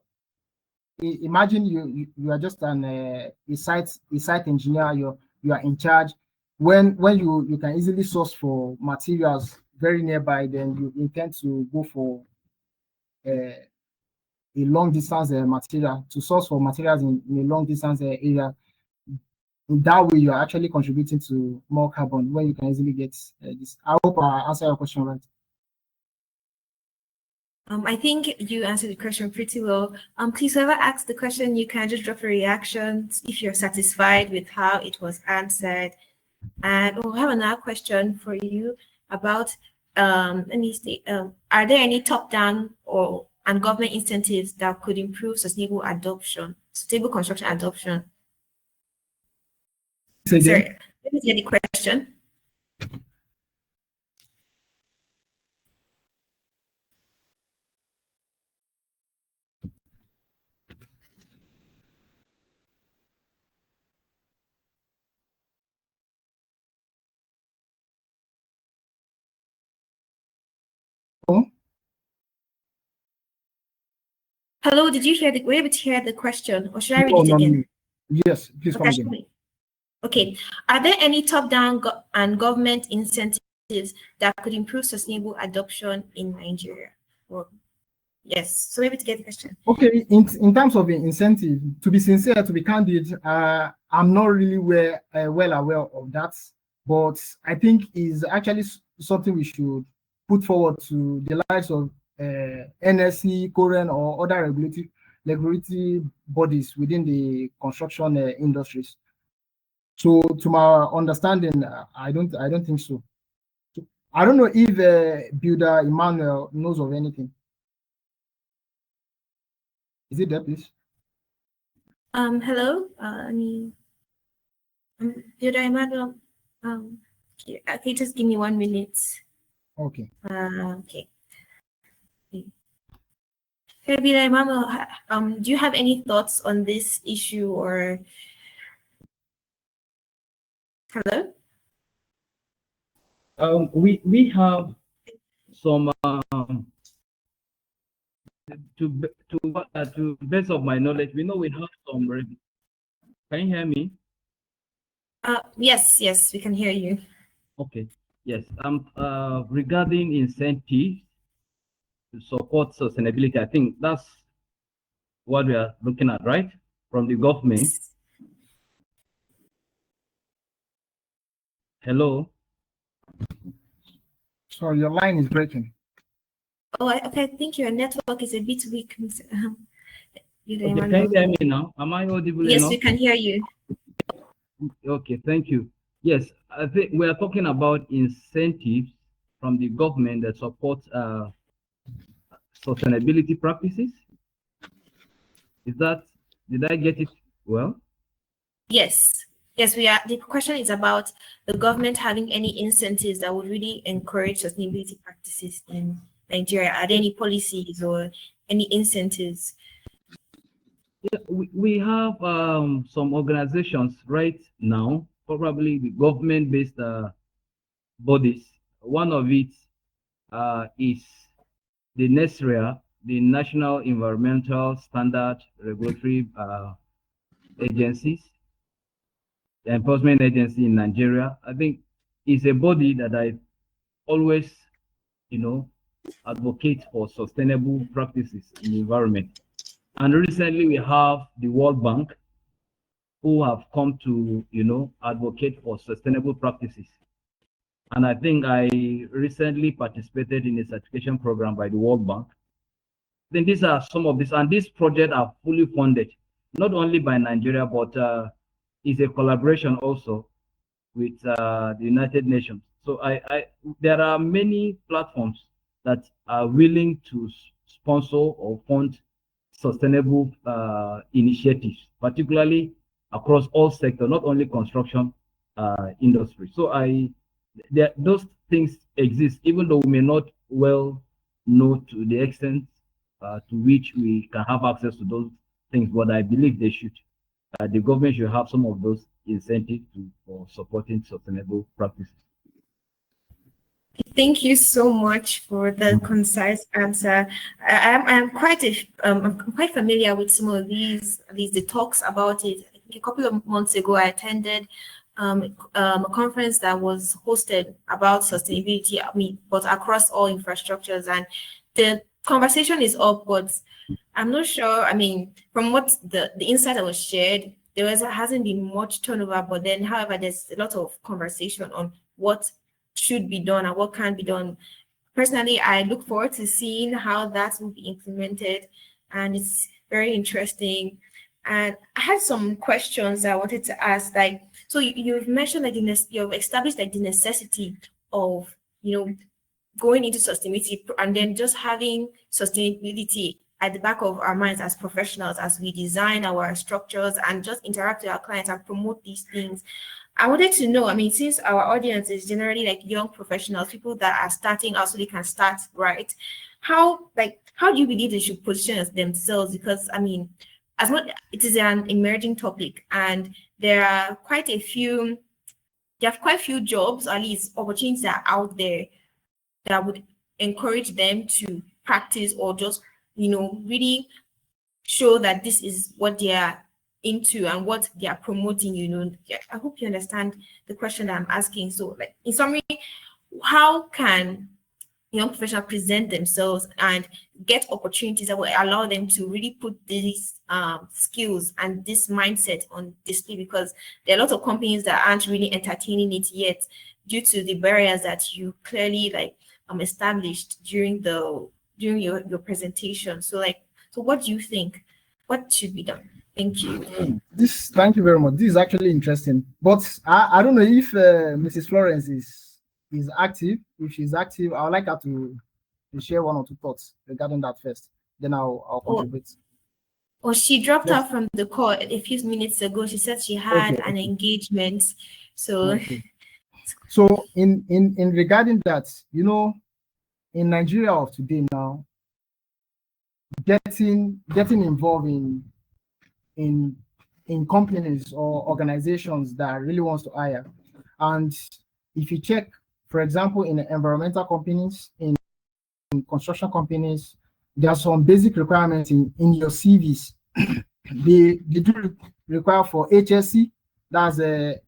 imagine you are just a site engineer, you are in charge. When you can easily source for materials very nearby, then you intend to go for a long distance material, to source for materials in a long distance area. In that way, you are actually contributing to more carbon when you can easily get this. I hope I answer your question right. I think you answered the question pretty well. Please, whoever asked the question, you can just drop a reaction if you're satisfied with how it was answered. And we'll have another question for you about, let me see, are there any top-down and government incentives that could improve sustainable construction adoption? Sorry, let me hear the question. Hello, did you hear were you able to hear the question, or should I read it again? Yes, please come again. Okay. Are there any top-down and government incentives that could improve sustainable adoption in Nigeria? Well, yes. So maybe to get the question. Okay, in terms of the incentive, to be sincere, to be candid, I'm not really well aware of that, but I think is actually something we should put forward to the likes of NSC, Korean, or other regulatory bodies within the construction industries. So, to my understanding, I don't think so. I don't know if Builder Emmanuel knows of anything. Is it there, please? Hello. Builder Emmanuel. Okay, just give me 1 minute. Okay. Okay. Hey, Builder Emmanuel, do you have any thoughts on this issue or? Hello. We have some to best of my knowledge, we know we have some. Can you hear me? Yes, we can hear you. Okay. Yes. Regarding incentives to support sustainability, I think that's what we are looking at, right? From the government. Hello. Sorry, your line is breaking. Oh, okay. I think your network is a bit weak. Okay, can you hear me now? Am I audible enough? Yes, we can hear you. Okay, thank you. Yes, I think we are talking about incentives from the government that support sustainability practices. Did I get it well? Yes, we are. The question is about the government having any incentives that would really encourage sustainability practices in Nigeria. Are there any policies or any incentives? Yeah, we have some organizations right now, probably the government-based bodies. One of it is the NESREA, the National Environmental Standard Regulatory Agencies, the enforcement agency in Nigeria. I think it's a body that I always, advocate for sustainable practices in the environment. And recently we have the World Bank who have come to, advocate for sustainable practices. And I think I recently participated in a certification program by the World Bank. Then these are some of these, and these projects are fully funded, not only by Nigeria, but is a collaboration also with the United Nations. So there are many platforms that are willing to sponsor or fund sustainable initiatives, particularly across all sectors, not only construction industry. So those things exist, even though we may not well know to the extent to which we can have access to those things, but I believe they should. The government should have some of those incentives for supporting sustainable practices. Thank you so much for the concise answer. I'm quite familiar with some of these the talks about it. I think a couple of months ago, I attended a conference that was hosted about sustainability. I mean, but across all infrastructures, and the conversation is up, but I'm not sure. I mean, from what the insight that was shared, hasn't been much turnover. But then, however, there's a lot of conversation on what should be done and what can be done. Personally, I look forward to seeing how that will be implemented, and it's very interesting. And I had some questions I wanted to ask. Like, so you've mentioned like you've established like the necessity of going into sustainability and then just having sustainability at the back of our minds as professionals as we design our structures and just interact with our clients and promote these things. I wanted to know, I mean, since our audience is generally like young professionals, people that are starting out so they can start right, how do you believe they should position themselves? Because I mean, as much it is an emerging topic and there are quite a few jobs, at least opportunities that are out there that would encourage them to practice or just, really show that this is what they are into and what they are promoting. I hope you understand the question that I'm asking. So, like, in summary, how can young professionals present themselves and get opportunities that will allow them to really put these skills and this mindset on display? Because there are a lot of companies that aren't really entertaining it yet due to the barriers that you clearly established during your presentation. So what do you think? What should be done? Thank you. Thank you very much. This is actually interesting. But I don't know if Mrs. Florence is active. If she's active, I would like her to share one or two thoughts regarding that first. Then I'll contribute. Oh, she dropped out from the call a few minutes ago. She said she had an engagement. So okay. So in regarding that, in Nigeria of today now, getting involved in companies or organizations that really wants to hire. And if you check, for example, in environmental companies, in construction companies, there are some basic requirements in your CVs. they do require for HSC, that's a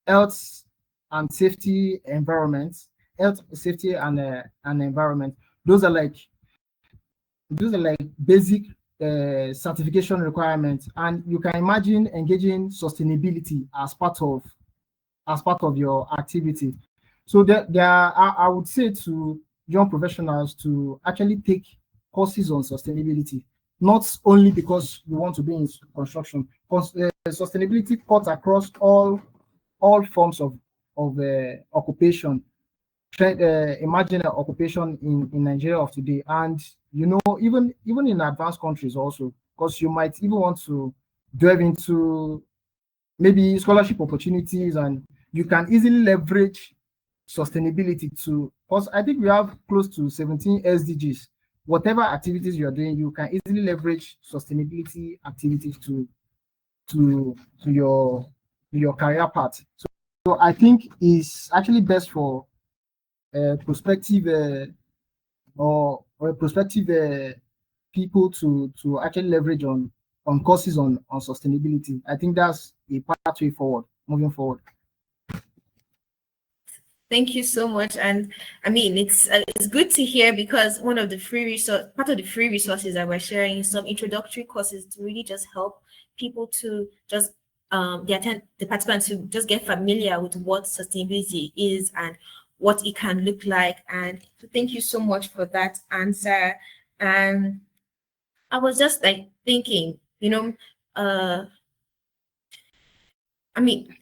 health and safety environment, health, safety and environment. Those are like basic certification requirements, and you can imagine engaging sustainability as part of your activity. So I would say to young professionals to actually take courses on sustainability, not only because you want to be in construction. Sustainability cuts across all forms of occupation. Imagine an occupation in Nigeria of today, and even in advanced countries also, because you might even want to delve into maybe scholarship opportunities, and you can easily leverage sustainability to, because I think we have close to 17 SDGs. Whatever activities you are doing, you can easily leverage sustainability activities to your career path. So I think it's actually best for prospective people to actually leverage on courses on sustainability. I think that's a pathway forward, moving forward. Thank you so much. And I mean, it's good to hear, because one of the part of the free resources that we're sharing is some introductory courses to really just help people to just the participants to just get familiar with what sustainability is and what it can look like. And thank you so much for that answer. And I was just like thinking, uh, I mean,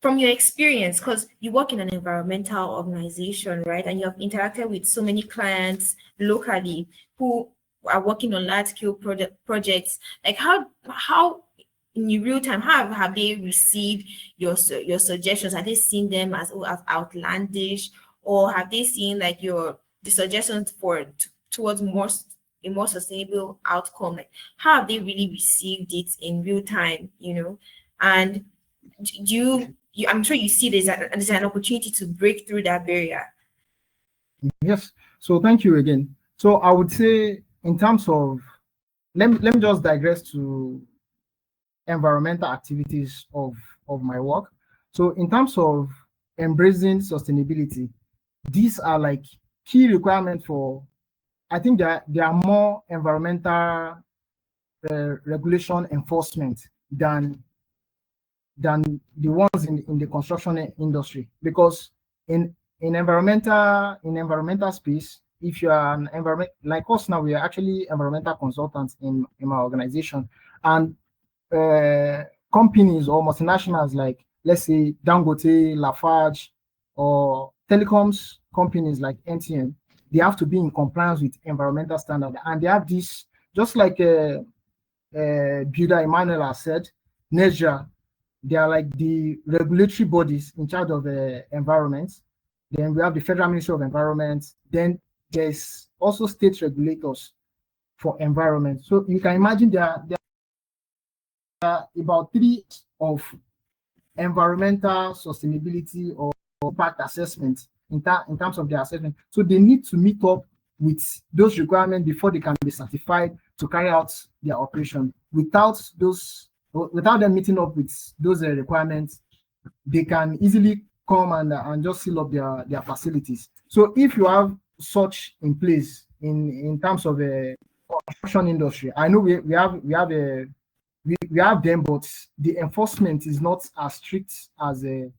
from your experience, because you work in an environmental organization, right? And you have interacted with so many clients locally who are working on large scale projects. Like how in real time, how have they received your suggestions? Have they seen them as, oh, as outlandish, or have they seen like the suggestions towards a more sustainable outcome? Like how have they really received it in real time? And I'm sure you see there's an opportunity to break through that barrier. Yes. So thank you again. So I would say in terms of, let me just digress to environmental activities of my work. So in terms of embracing sustainability, these are like key requirements for, I think there are more environmental regulation enforcement than the ones in the construction industry, because in environmental space, if you are an environment like us now, we are actually environmental consultants in my organization, and companies or multinationals like, let's say, Dangote, Lafarge, or telecoms companies like MTN, they have to be in compliance with environmental standard, and they have this, just like Builder Emmanuel has said, NESRA, they are like the regulatory bodies in charge of environment. Then we have the Federal Ministry of Environment. Then there's also state regulators for environment. So you can imagine there are about three of environmental sustainability or impact assessment in terms of their assessment. So they need to meet up with those requirements before they can be certified to carry out their operation. Without them meeting up with those requirements, they can easily come and just seal up their facilities. So if you have such in place in terms of a construction industry, I know we have them, but the enforcement is not as strict as the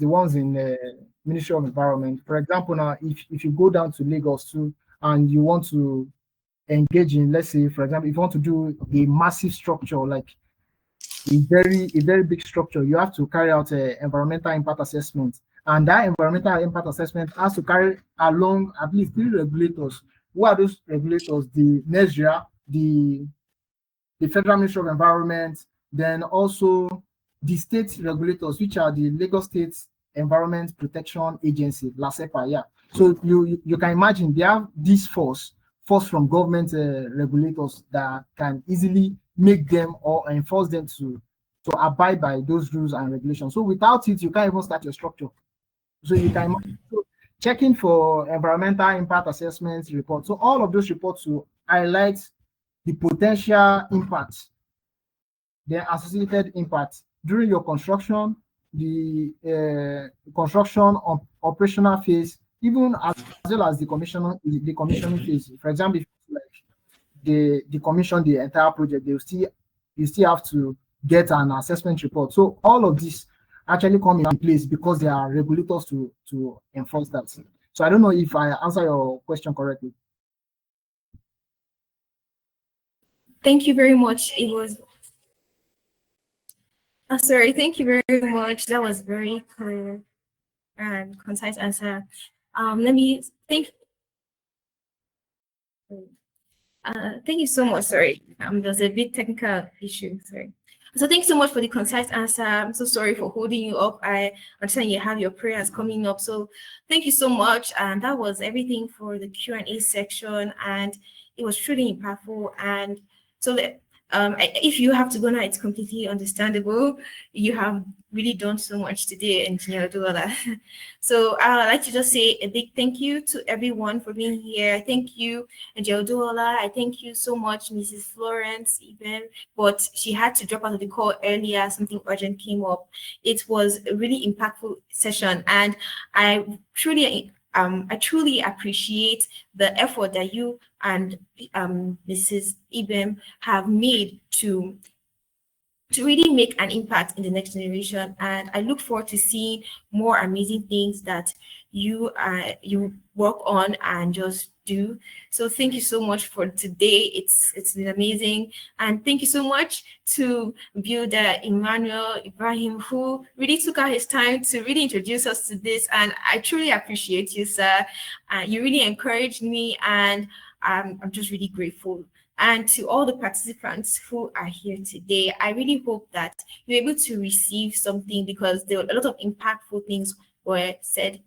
ones in the Ministry of Environment. For example, now if you go down to Lagos too, and you want to engage in, let's say, for example, if you want to do a massive structure, like a very big structure, you have to carry out an environmental impact assessment, and that environmental impact assessment has to carry along at least three regulators. Who are those regulators? The NESRA, the Federal Ministry of Environment, then also the state regulators, which are the Lagos State Environment Protection Agency, LASEPA. Yeah. So you can imagine they have this force from government regulators that can easily make them or enforce them to abide by those rules and regulations. So without it, you can't even start your structure. So you can imagine, so checking for environmental impact assessments report. So all of those reports to highlight the potential impact, the associated impact during your construction, the construction operational phase, even as well as the commissioning phase. For example, if they commission the entire project, you still have to get an assessment report. So all of this actually come in place because there are regulators to enforce that. So I don't know if I answer your question correctly. Thank you very much. It was sorry, thank you very much. That was very clear and concise answer. Let me think. Thank you so much. Sorry, there's a bit technical issue. Sorry. So thanks so much for the concise answer. I'm so sorry for holding you up. I understand you have your prayers coming up. So thank you so much. And that was everything for the Q&A section. And it was truly impactful. And so If you have to go now, it's completely understandable. You have really done so much today, Engineer Oduola. So I'd like to just say a big thank you to everyone for being here. Thank you, Engineer Oduola. I thank you so much, Mrs. Florence, even, but she had to drop out of the call earlier. Something urgent came up. It was a really impactful session, and I truly appreciate the effort that you and Mrs. Ibrahim have made to really make an impact in the next generation. And I look forward to seeing more amazing things that you work on and just do. So thank you so much for today. It's been amazing. And thank you so much to Builder Emmanuel Ibrahim, who really took out his time to really introduce us to this. And I truly appreciate you, sir. You really encouraged me, and I'm just really grateful. And to all the participants who are here today, I really hope that you're able to receive something, because there were a lot of impactful things were said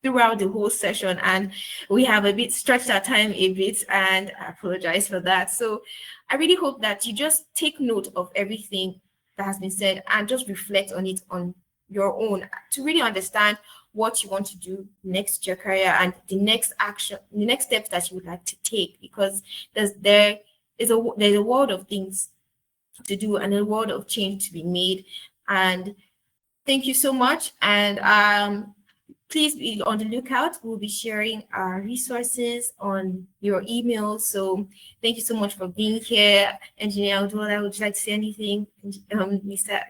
throughout the whole session, and we have a bit stretched our time a bit, and I apologize for that. So I really hope that you just take note of everything that has been said and just reflect on it on your own to really understand what you want to do next your career and the next action, the next steps that you would like to take, because there's a world of things to do and a world of change to be made. And thank you so much. And please be on the lookout. We'll be sharing our resources on your email. So thank you so much for being here. Engineer Oduola, would you like to say anything? Mr.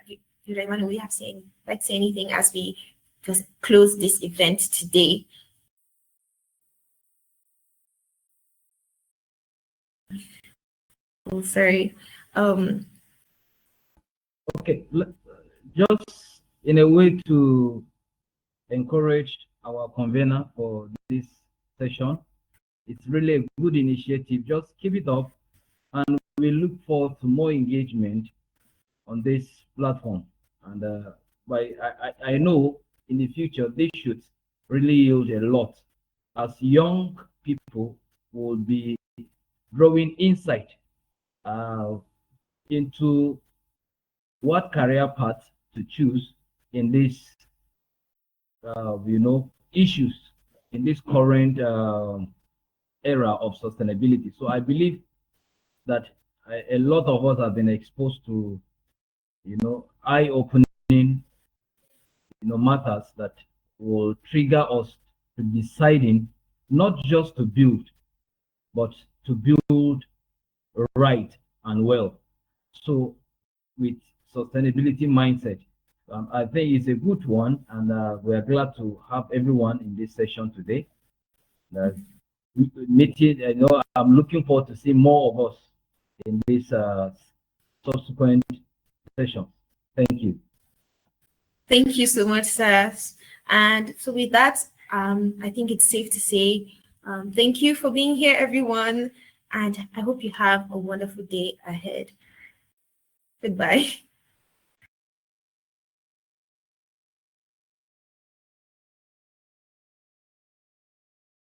Ibrahim, we have like to say anything as we just close this event today? Oh, sorry. Okay, just in a way to encourage our convener for this session, it's really a good initiative. Just keep it up, and we look forward to more engagement on this platform. And I know in the future this should really yield a lot, as young people will be growing insight into what career path to choose in this issues in this current era of sustainability. So I believe that a lot of us have been exposed to eye-opening matters that will trigger us to deciding not just to build, but to build right and well. So with sustainability mindset, I think it's a good one, and we are glad to have everyone in this session today. Meeting, I'm looking forward to see more of us in this subsequent session. Thank you. Thank you so much, sir. And so with that, I think it's safe to say thank you for being here, everyone, and I hope you have a wonderful day ahead. Goodbye.